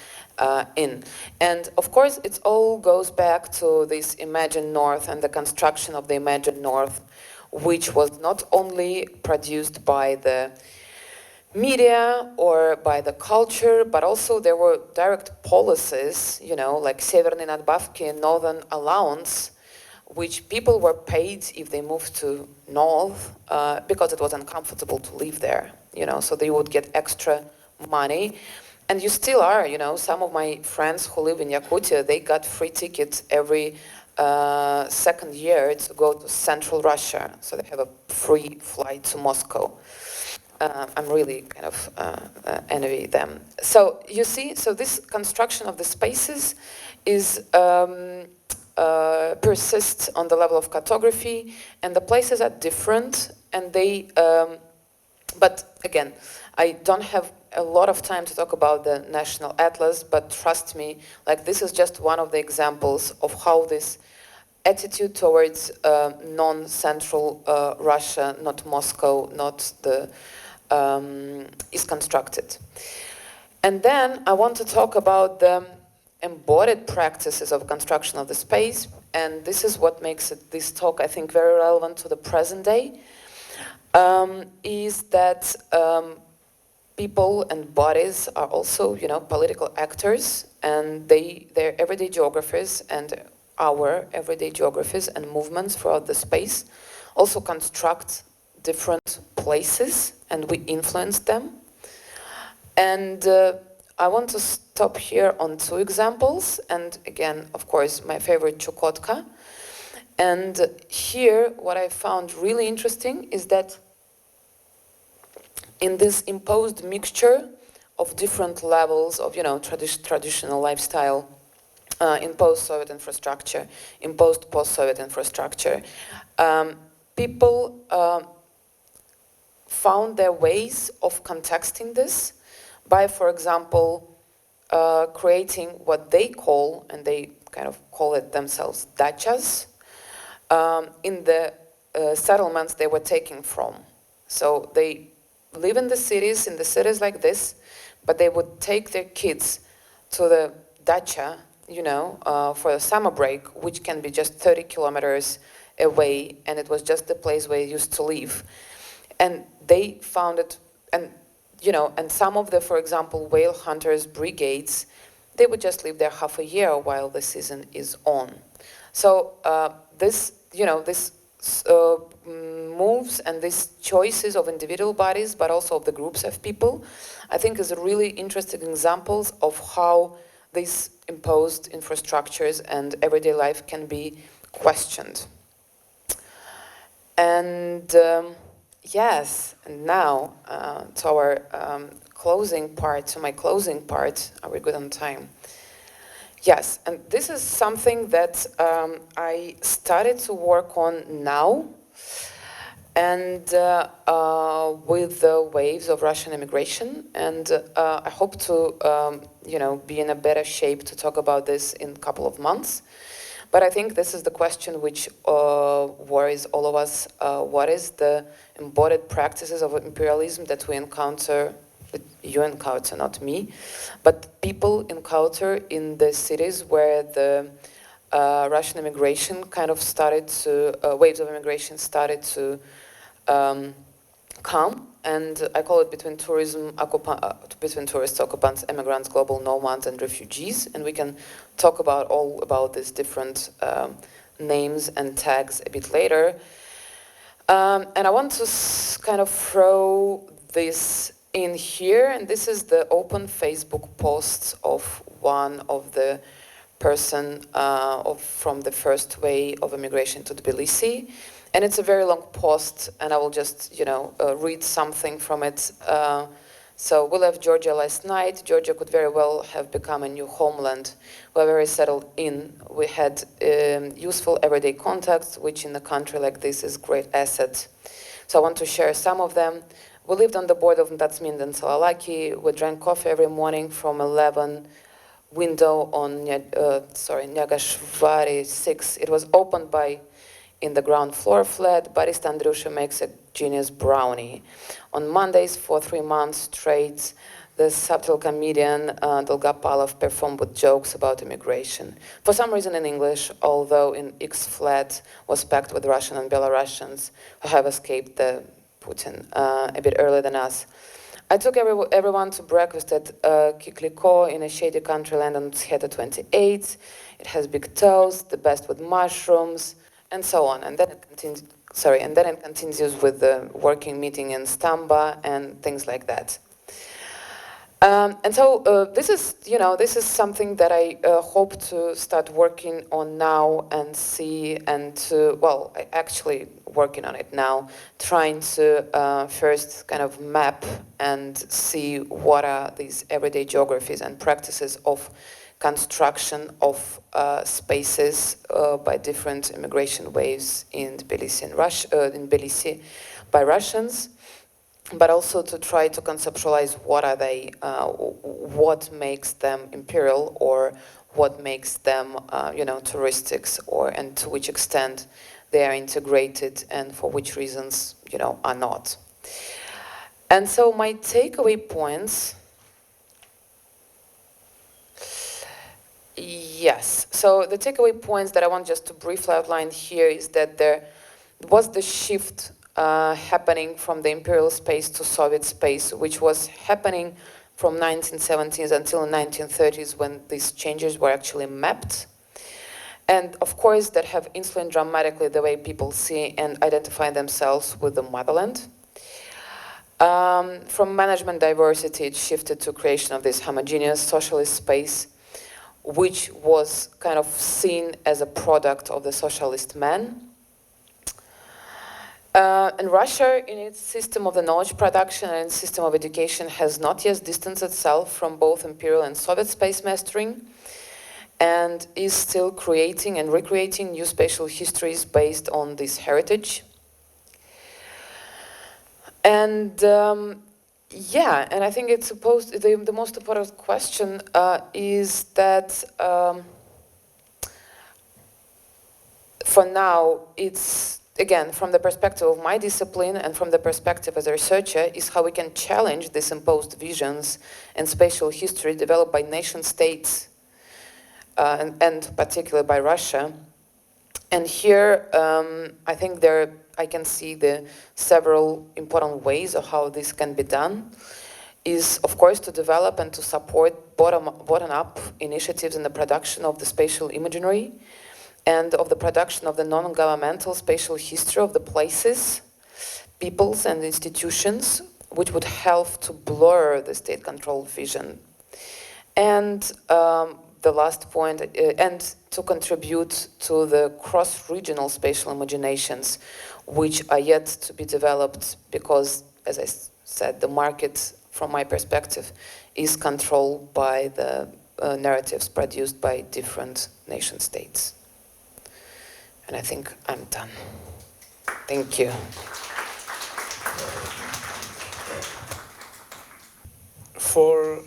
Speaker 2: in. And of course, it all goes back to this imagined North and the construction of the imagined North, which was not only produced by the media or by the culture, but also there were direct policies, like Северные надбавки, Northern Allowance, which people were paid if they moved to North because it was uncomfortable to live there, so they would get extra money. And you still are, some of my friends who live in Yakutia, they got free tickets every second year to go to Central Russia, so they have a free flight to Moscow. I'm really kind of envy them. So you see, so this construction of the spaces is persists on the level of cartography, and the places are different, and they, but again, I don't have a lot of time to talk about the National Atlas, but trust me, like this is just one of the examples of how this attitude towards non-central Russia, not Moscow, not the, is constructed. And then I want to talk about the embodied practices of construction of the space, and this is what makes this talk, I think, very relevant to the present day, is that people and bodies are also, political actors, and they're everyday geographers, and our everyday geographers and movements throughout the space also construct different places, and we influence them. And I want to stop here on two examples, and again, of course, my favorite Chukotka. And here, what I found really interesting is that in this imposed mixture of different levels of, traditional lifestyle, imposed Soviet infrastructure, imposed post-Soviet infrastructure, people found their ways of contexting this by, for example, creating what they call, and they kind of call it themselves, dachas, in the settlements they were taking from. So they live in the cities like this, but they would take their kids to the dacha, for a summer break, which can be just 30 kilometers away, and it was just the place where they used to live. And they found it, and some of the, for example, whale hunters brigades, they would just live there half a year while the season is on. So this moves and these choices of individual bodies, but also of the groups of people, I think is a really interesting examples of how these imposed infrastructures and everyday life can be questioned. And yes, and now to our closing part, to my closing part. Are we good on time? Yes, and this is something that I started to work on now, and with the waves of Russian immigration, and I hope to be in a better shape to talk about this in a couple of months. But I think this is the question which worries all of us. What is the embodied practices of imperialism that we encounter, that you encounter, not me, but people encounter in the cities where the Russian immigration kind of started to, waves of immigration started to come, and I call it between between tourist occupants, immigrants, global nomads, and refugees, and we can talk about all about these different names and tags a bit later. And I want to kind of throw this in here, and this is the open Facebook post of one of the person from the first wave of immigration to Tbilisi. And it's a very long post, and I will just, read something from it. So we left Georgia last night. Georgia could very well have become a new homeland. We were very settled in. We had useful everyday contacts, which in a country like this is a great asset. So I want to share some of them. We lived on the border of Tatsmind and Salalaki. We drank coffee every morning from 11 window on Nyagashvari 6. It was opened by in the ground floor flat. Barista Andrusha makes a genius brownie. On Mondays for 3 months straight, the subtle comedian Dolgopalov performed with jokes about immigration. For some reason in English, although in X flat was packed with Russian and Belarusians who have escaped the Putin a bit earlier than us. I took everyone to breakfast at Kikliko in a shady country land on Tsheta 28. It has big toast, the best with mushrooms, and so on. And then it continues with the working meeting in Stamba and things like that. And so this is something that I hope to start working on now and see, and I actually working on it now, trying to first kind of map and see what are these everyday geographies and practices of construction of spaces by different immigration waves in Tbilisi by Russians, but also to try to conceptualize what are they, what makes them imperial, or what makes them, touristics, and to which extent they are integrated, and for which reasons, are not. And so my takeaway points. Yes, so the takeaway points that I want just to briefly outline here is that there was the shift happening from the imperial space to Soviet space, which was happening from 1970s until the 1930s when these changes were actually mapped. And of course that have influenced dramatically the way people see and identify themselves with the motherland. From management diversity, it shifted to creation of this homogeneous socialist space, which was kind of seen as a product of the socialist man. And Russia, in its system of the knowledge production and system of education, has not yet distanced itself from both imperial and Soviet space mastering, and is still creating and recreating new spatial histories based on this heritage. And yeah, and I think it's supposed, the most important question is that for now, it's, again, from the perspective of my discipline and from the perspective as a researcher, is how we can challenge these imposed visions and spatial history developed by nation states, and particularly by Russia. And here, I think I can see the several important ways of how this can be done. Is, of course, to develop and to support bottom-up initiatives in the production of the spatial imagery and of the production of the non-governmental spatial history of the places, peoples, and institutions, which would help to blur the state-controlled vision. And the last point, and to contribute to the cross-regional spatial imaginations, which are yet to be developed because, as I said, the market, from my perspective, is controlled by the narratives produced by different nation states. And I think I'm done. Thank you.
Speaker 1: For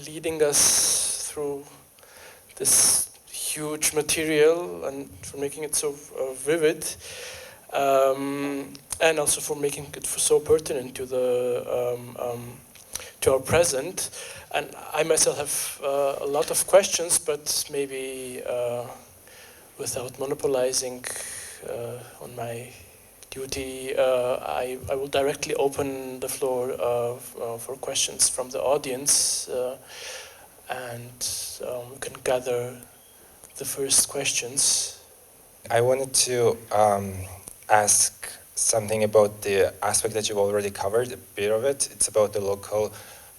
Speaker 1: leading us through this huge material and for making it so vivid, and also for making it so pertinent to the to our present. And I myself have a lot of questions, but maybe without monopolizing on my duty, I will directly open the floor for questions from the audience, and we can gather the first questions.
Speaker 3: I wanted to ask something about the aspect that you've already covered, a bit of it. It's about the local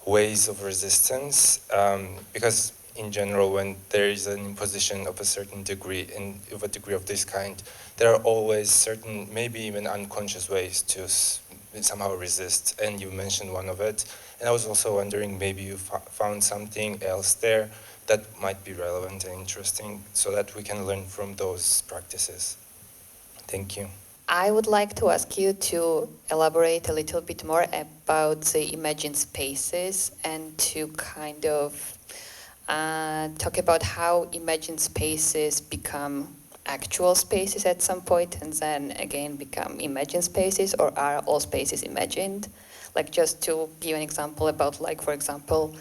Speaker 3: ways of resistance, because in general, when there is an imposition of a certain degree, and of a degree of this kind, there are always certain, maybe even unconscious ways to somehow resist, and you mentioned one of it. And I was also wondering, maybe you found something else there that might be relevant and interesting, so that we can learn from those practices. Thank you.
Speaker 4: I would like to ask you to elaborate a little bit more about the imagined spaces and to kind of talk about how imagined spaces become actual spaces at some point and then again become imagined spaces, or are all spaces imagined? Like, just to give an example about, like, for example,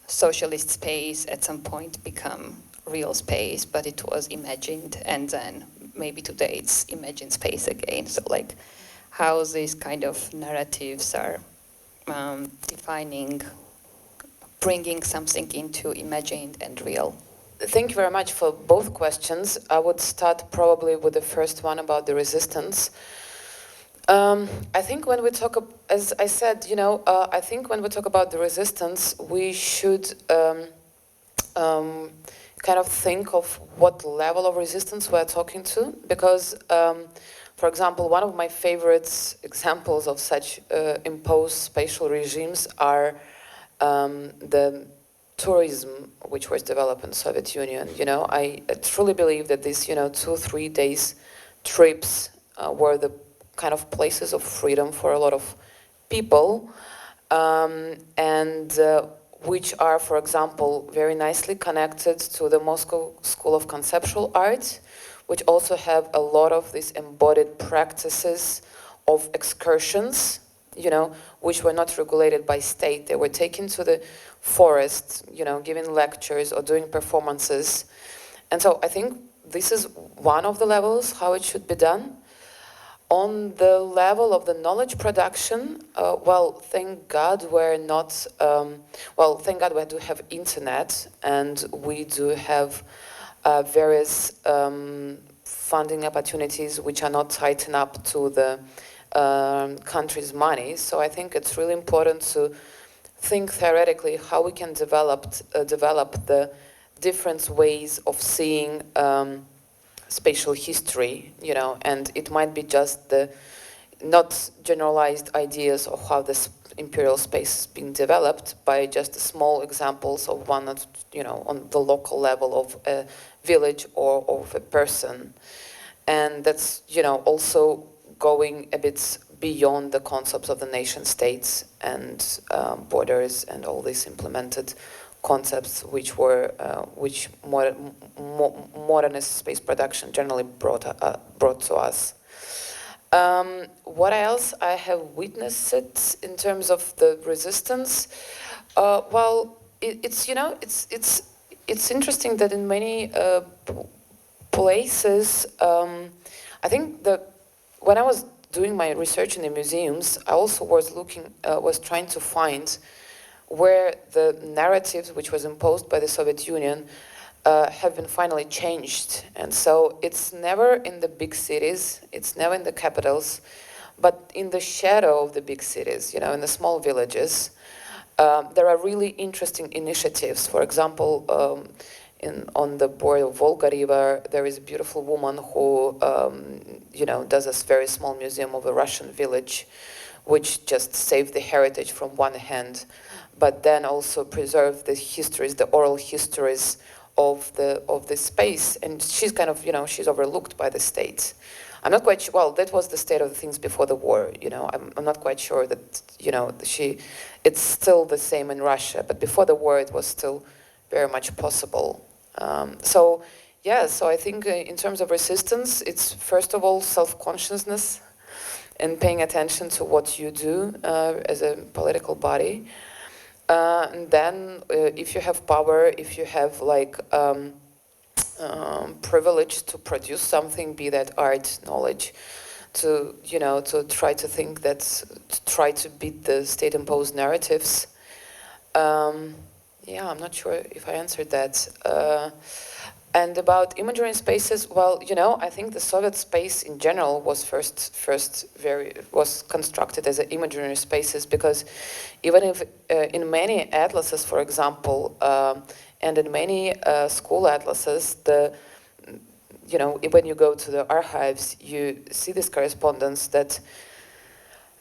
Speaker 4: socialist space at some point become real space, but it was imagined, and then maybe today it's imagined space again. So, like, how these kind of narratives are defining, bringing something into imagined and real.
Speaker 2: Thank you very much for both questions. I would start probably with the first one about the resistance. I think when we talk, as I said, I think when we talk about the resistance, we should kind of think of what level of resistance we're talking to, because, for example, one of my favorite examples of such imposed spatial regimes are the tourism which was developed in the Soviet Union. I truly believe that these, 2-3 days trips were the kind of places of freedom for a lot of people, and which are, for example, very nicely connected to the Moscow School of Conceptual Art, which also have a lot of these embodied practices of excursions, which were not regulated by state. They were taken to the forest, giving lectures or doing performances. And so I think this is one of the levels how it should be done. On the level of the knowledge production, thank God we're not, thank God we do have internet, and we do have various funding opportunities which are not tightened up to the country's money. So I think it's really important to think theoretically how we can develop the different ways of seeing spatial history, you know, and it might be just the not generalized ideas of how this imperial space is being developed by just small examples of one, you know, on the local level of a village or of a person. And that's, you know, also going a bit beyond the concepts of the nation states and borders and all these implemented concepts which were which modernist space production generally brought to us. What else I have witnessed in terms of the resistance? Well, it's you know it's interesting that in many places, I think that when I was doing my research in the museums, I also was trying to find where the narratives which was imposed by the Soviet Union have been finally changed. And so it's never in the big cities, it's never in the capitals, but in the shadow of the big cities, you know, in the small villages. There are really interesting initiatives. For example, on the border of Volga River, there is a beautiful woman who, you know, does a very small museum of a Russian village, which just saved the heritage from one hand, but then also preserved the histories, the oral histories of the space. And she's kind of, you know, she's overlooked by the state. I'm not quite sure, well, that was the state of things before the war, you know. I'm not quite sure that, you know, it's still the same in Russia, but before the war it was still very much possible. So I think in terms of resistance, it's first of all self-consciousness and paying attention to what you do as a political body. And then if you have power, if you have like privilege to produce something, be that art, knowledge, to, you know, to try to think that, to try to beat the state-imposed narratives. Yeah, I'm not sure if I answered that. And about imagery in spaces, well, you know, I think the Soviet space in general was was constructed as imaginary spaces, because even if in many atlases, for example, and in many school atlases, you know, when you go to the archives, you see this correspondence that,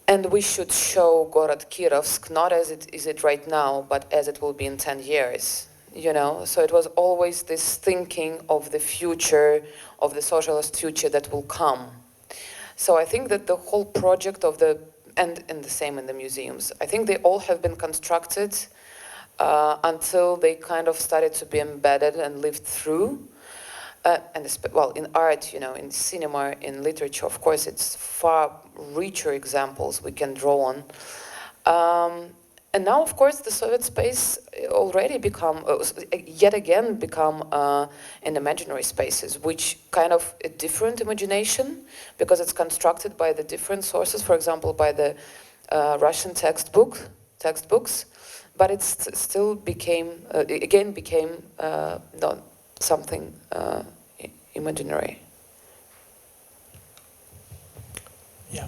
Speaker 2: and we should show Gorod Kirovsk not as it is right now, but as it will be in 10 years. You know, so it was always this thinking of the future, of the socialist future that will come. So I think that the whole project of and the same in the museums, I think they all have been constructed until they kind of started to be embedded and lived through. Well, in art, you know, in cinema, in literature, of course, it's far richer examples we can draw on. And now, of course, the Soviet space already yet again become an imaginary spaces, which kind of a different imagination, because it's constructed by the different sources, for example, by the Russian textbooks, but it still became not something imaginary.
Speaker 1: Yeah.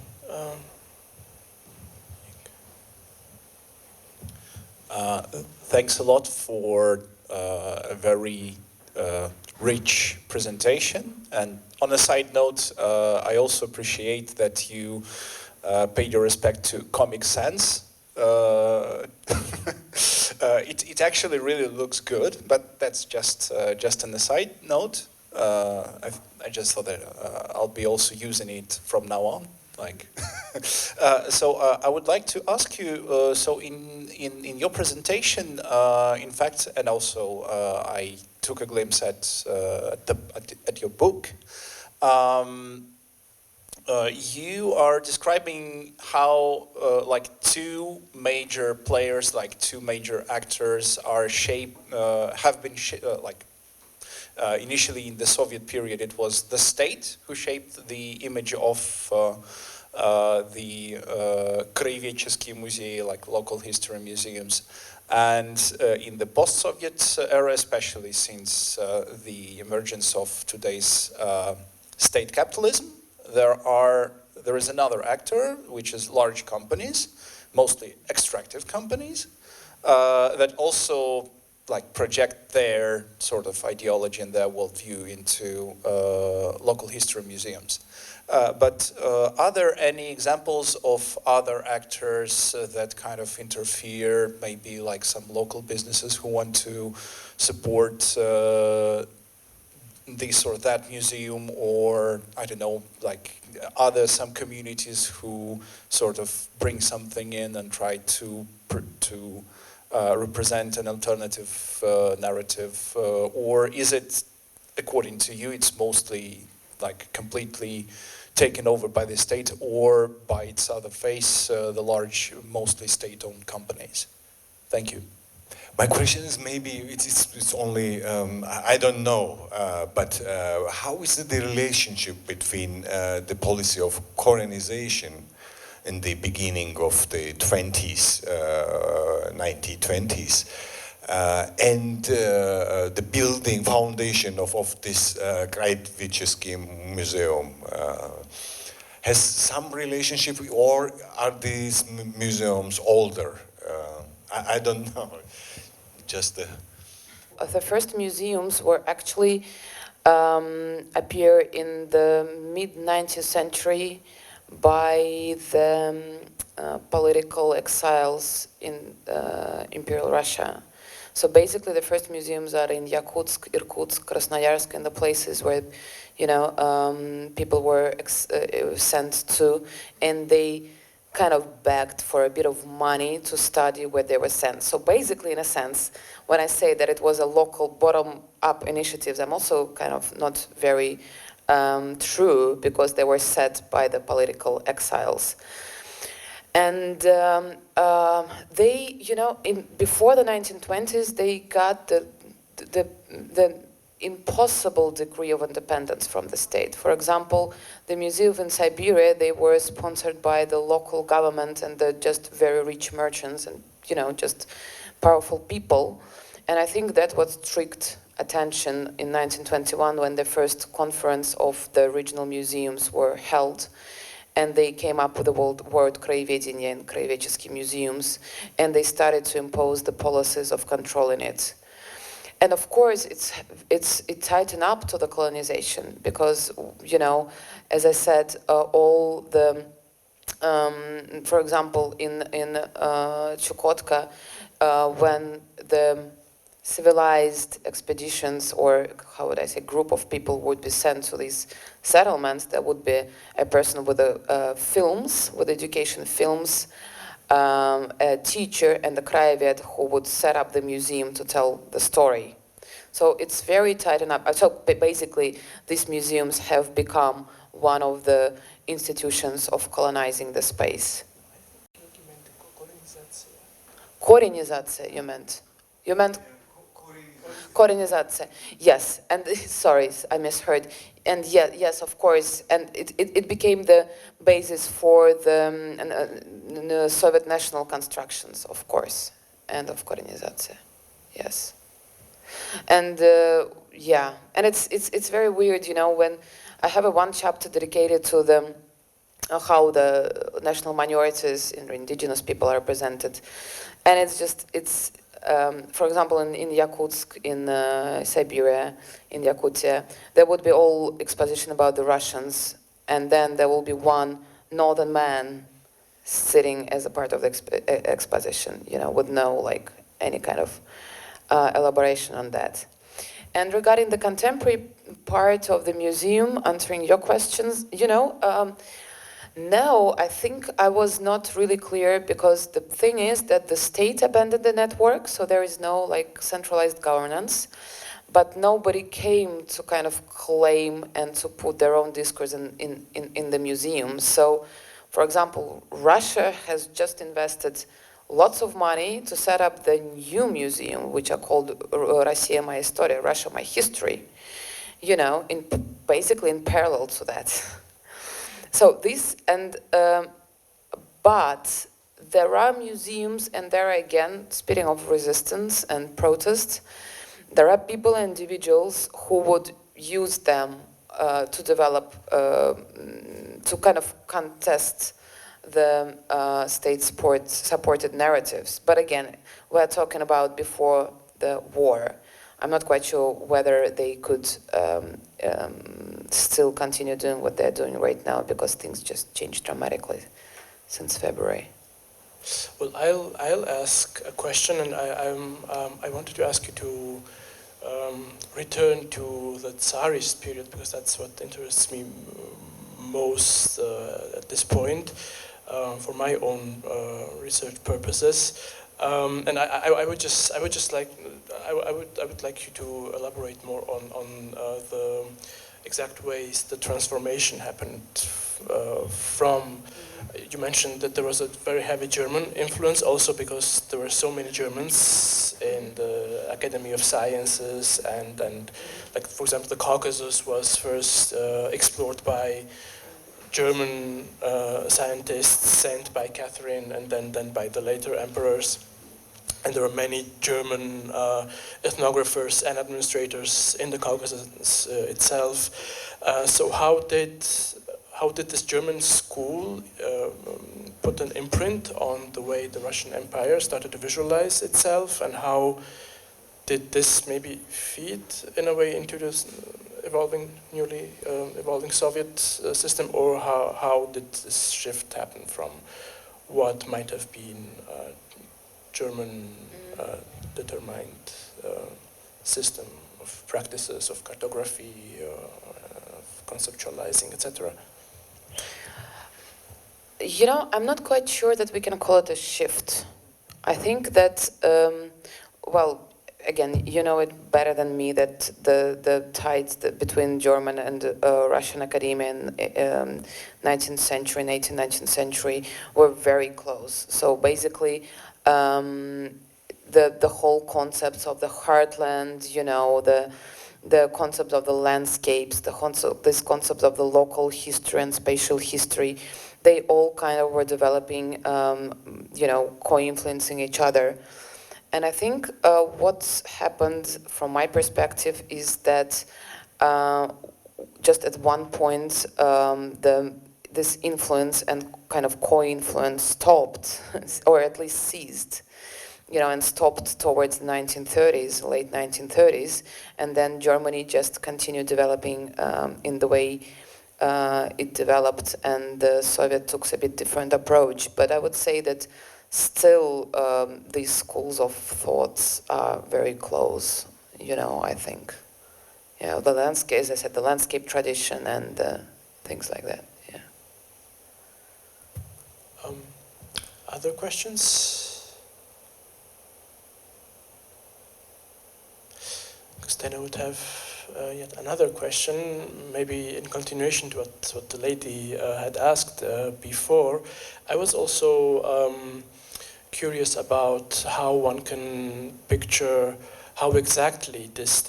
Speaker 5: Thanks a lot for a very rich presentation. And on a side note, I also appreciate that you paid your respect to Comic Sans. It actually really looks good, but that's just on a side note. I just thought that I'll be also using it from now on. Like, so I would like to ask you. So in your presentation, in fact, and also I took a glimpse at your book. You are describing how like two major players, like two major actors, have been initially in the Soviet period. It was the state who shaped the image of the Краеведческие музеи, like local history museums, and in the post-Soviet era, especially since the emergence of today's state capitalism, there are there is another actor, which is large companies, mostly extractive companies, that also like project their sort of ideology and their worldview into local history museums. But are there any examples of other actors that kind of interfere, maybe like some local businesses who want to support this or that museum, or I don't know, like some communities who sort of bring something in and try to represent an alternative narrative, or is it, according to you, it's mostly like completely taken over by the state or by its other face, the large, mostly state-owned companies? Thank you.
Speaker 6: My question is maybe it's only, I don't know, but how is the relationship between the policy of colonization in the beginning of the 1920s, and the building foundation of this Krajewicki Museum? Has some relationship, or are these museums older? I don't know. Just the
Speaker 2: first museums were actually appear in the mid-19th century by the political exiles in Imperial Russia. So basically, the first museums are in Yakutsk, Irkutsk, Krasnoyarsk, and the places where, people were sent to, and they kind of begged for a bit of money to study where they were sent. So basically, in a sense, when I say that it was a local bottom-up initiatives, I'm also kind of not very true, because they were set by the political exiles. And they, before the 1920s, they got the impossible degree of independence from the state. For example, the museums in Siberia, they were sponsored by the local government and the just very rich merchants and, just powerful people. And I think that was strict attention in 1921 when the first conference of the regional museums were held. And they came up with the word Krayevedenie and Krajewicki museums, and they started to impose the policies of controlling it. And of course, it tightened up to the colonization, because, as I said, all the, for example, in Chukotka, when the civilized expeditions, or how would I say, group of people would be sent to these settlements, there would be a person with films, with education films, a teacher, and a Krayeved who would set up the museum to tell the story. So it's very tightened up. So basically, these museums have become one of the institutions of colonizing the space. Korenizatsiya, you meant? You meant? Korenizatsiya, yes. And sorry, I misheard. And yes, of course. And it became the basis for the Soviet national constructions, of course, and of Korenizatsiya, yes. And and it's very weird, when I have one chapter dedicated to the how the national minorities and indigenous people are represented, and it's for example, in Yakutsk, in Siberia, in Yakutia, there would be all exposition about the Russians, and then there will be one northern man sitting as a part of the exposition, with no any kind of elaboration on that. And regarding the contemporary part of the museum, answering your questions, no, I think I was not really clear, because the thing is that the state abandoned the network, so there is no centralized governance, but nobody came to kind of claim and to put their own discourse in the museum. So, for example, Russia has just invested lots of money to set up the new museum, which are called Россия моя история, Russia my history, basically in parallel to that. So this, but there are museums, and there are, again, speaking of resistance and protest, there are people and individuals who would use them to develop to kind of contest the state-supported narratives. But again, we're talking about before the war. I'm not quite sure whether they could still continue doing what they're doing right now, because things just changed dramatically since February.
Speaker 1: Well, I'll ask a question, and I wanted to ask you to return to the Tsarist period, because that's what interests me most at this point, for my own research purposes. And I would like you to elaborate more on the exact ways the transformation happened from. You mentioned that there was a very heavy German influence, also because there were so many Germans in the Academy of Sciences, and like, for example, the Caucasus was first explored by German scientists sent by Catherine and then by the later emperors. And there were many German ethnographers and administrators in the Caucasus itself. So how did this German school put an imprint on the way the Russian Empire started to visualize itself, and how did this maybe feed in a way into this newly evolving Soviet system, or how did this shift happen from what might have been German determined system of practices of cartography, of conceptualizing, etc.?
Speaker 2: You know, I'm not quite sure that we can call it a shift. I think that, well, again, you know it better than me, that the ties between German and Russian academia in 19th century and 18th, 19th century were very close. So basically, the whole concepts of the heartland, you know, the concept of the landscapes, this concept of the local history and spatial history, they all kind of were developing, you know, co-influencing each other. And I think what's happened from my perspective is that just at one point this influence and kind of co-influence stopped, or at least ceased, you know, and stopped towards the 1930s, late 1930s, and then Germany just continued developing in the way it developed, and the Soviet took a bit different approach. But I would say that still these schools of thoughts are very close, you know, I think. You know, the landscape, as I said, the landscape tradition and things like that, yeah.
Speaker 1: Other questions? Because then I would have yet another question, maybe in continuation to what the lady had asked before. I was also curious about how one can picture how exactly this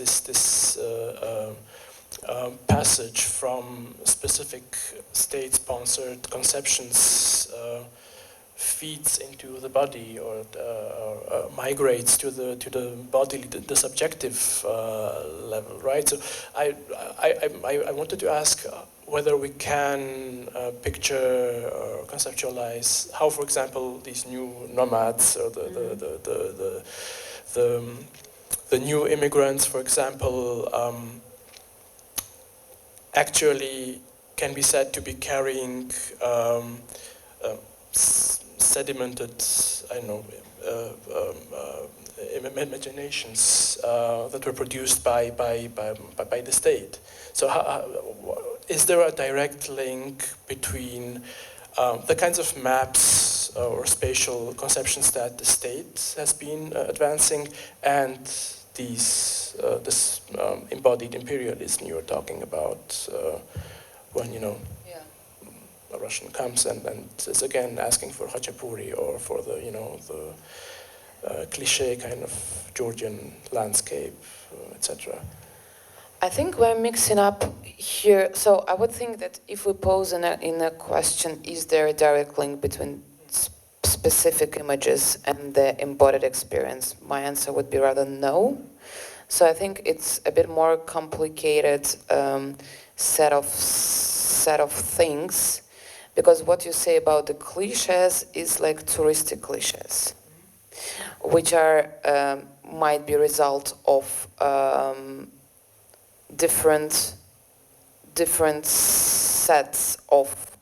Speaker 1: passage from specific state-sponsored conceptions feeds into the body, or migrates to the bodily, the subjective level, right? So I wanted to ask whether we can picture or conceptualize how, for example, these new nomads, or the new immigrants, for example, actually can be said to be carrying sedimented, I don't know, imaginations that were produced by the state. So is there a direct link between the kinds of maps or spatial conceptions that the state has been advancing and this embodied imperialism you were talking about when, you know, a Russian comes and is again asking for Khachapuri, or for the, you know, the cliche kind of Georgian landscape, etc.
Speaker 2: I think we're mixing up here. So I would think that if we pose in a question, is there a direct link between specific images and the embodied experience? My answer would be rather no. So I think it's a bit more complicated set of things. Because what you say about the cliches is like touristic cliches, which are might be a result of different sets of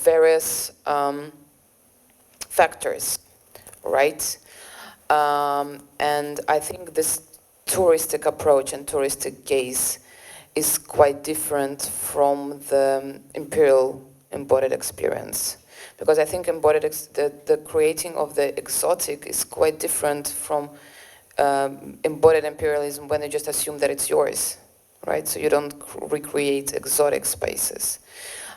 Speaker 2: various factors, right? And I think this touristic approach and touristic gaze is quite different from the imperial embodied experience. Because I think the creating of the exotic is quite different from embodied imperialism when you just assume that it's yours, right? So you don't recreate exotic spaces.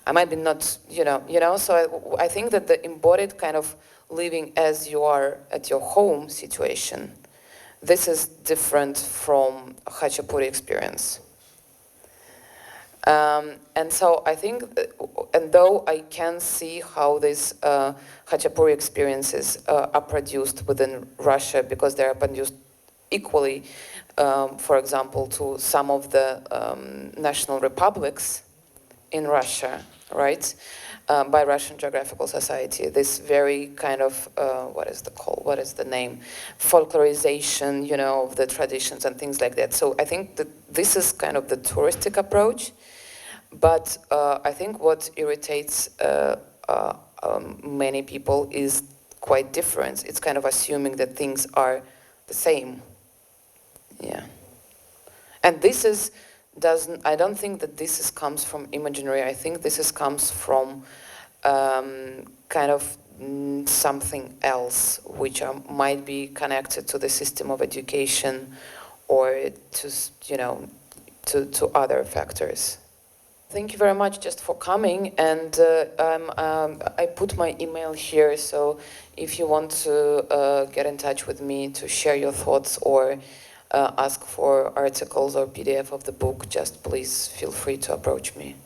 Speaker 2: I might be not, so I think that the embodied kind of living as you are at your home situation, this is different from a Khachapuri experience. And so I think, and though I can see how these Khachapuri experiences are produced within Russia, because they are produced equally, for example, to some of the national republics in Russia, right? By Russian Geographical Society, this very kind of, what is the name? Folklorization, of the traditions and things like that. So I think that this is kind of the touristic approach, but I think what irritates many people is quite different. It's kind of assuming that things are the same. Yeah. And this is, I don't think that this comes from imaginary. I think this comes from kind of something else, which might be connected to the system of education or to other factors. Thank you very much just for coming, and I put my email here, so if you want to get in touch with me to share your thoughts or ask for articles or PDF of the book, just please feel free to approach me.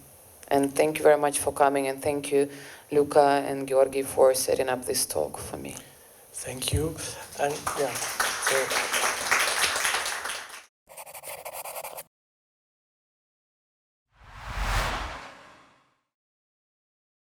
Speaker 2: And thank you very much for coming, and thank you, Luca and Georgi, for setting up this talk for me.
Speaker 1: Thank you. And yeah. So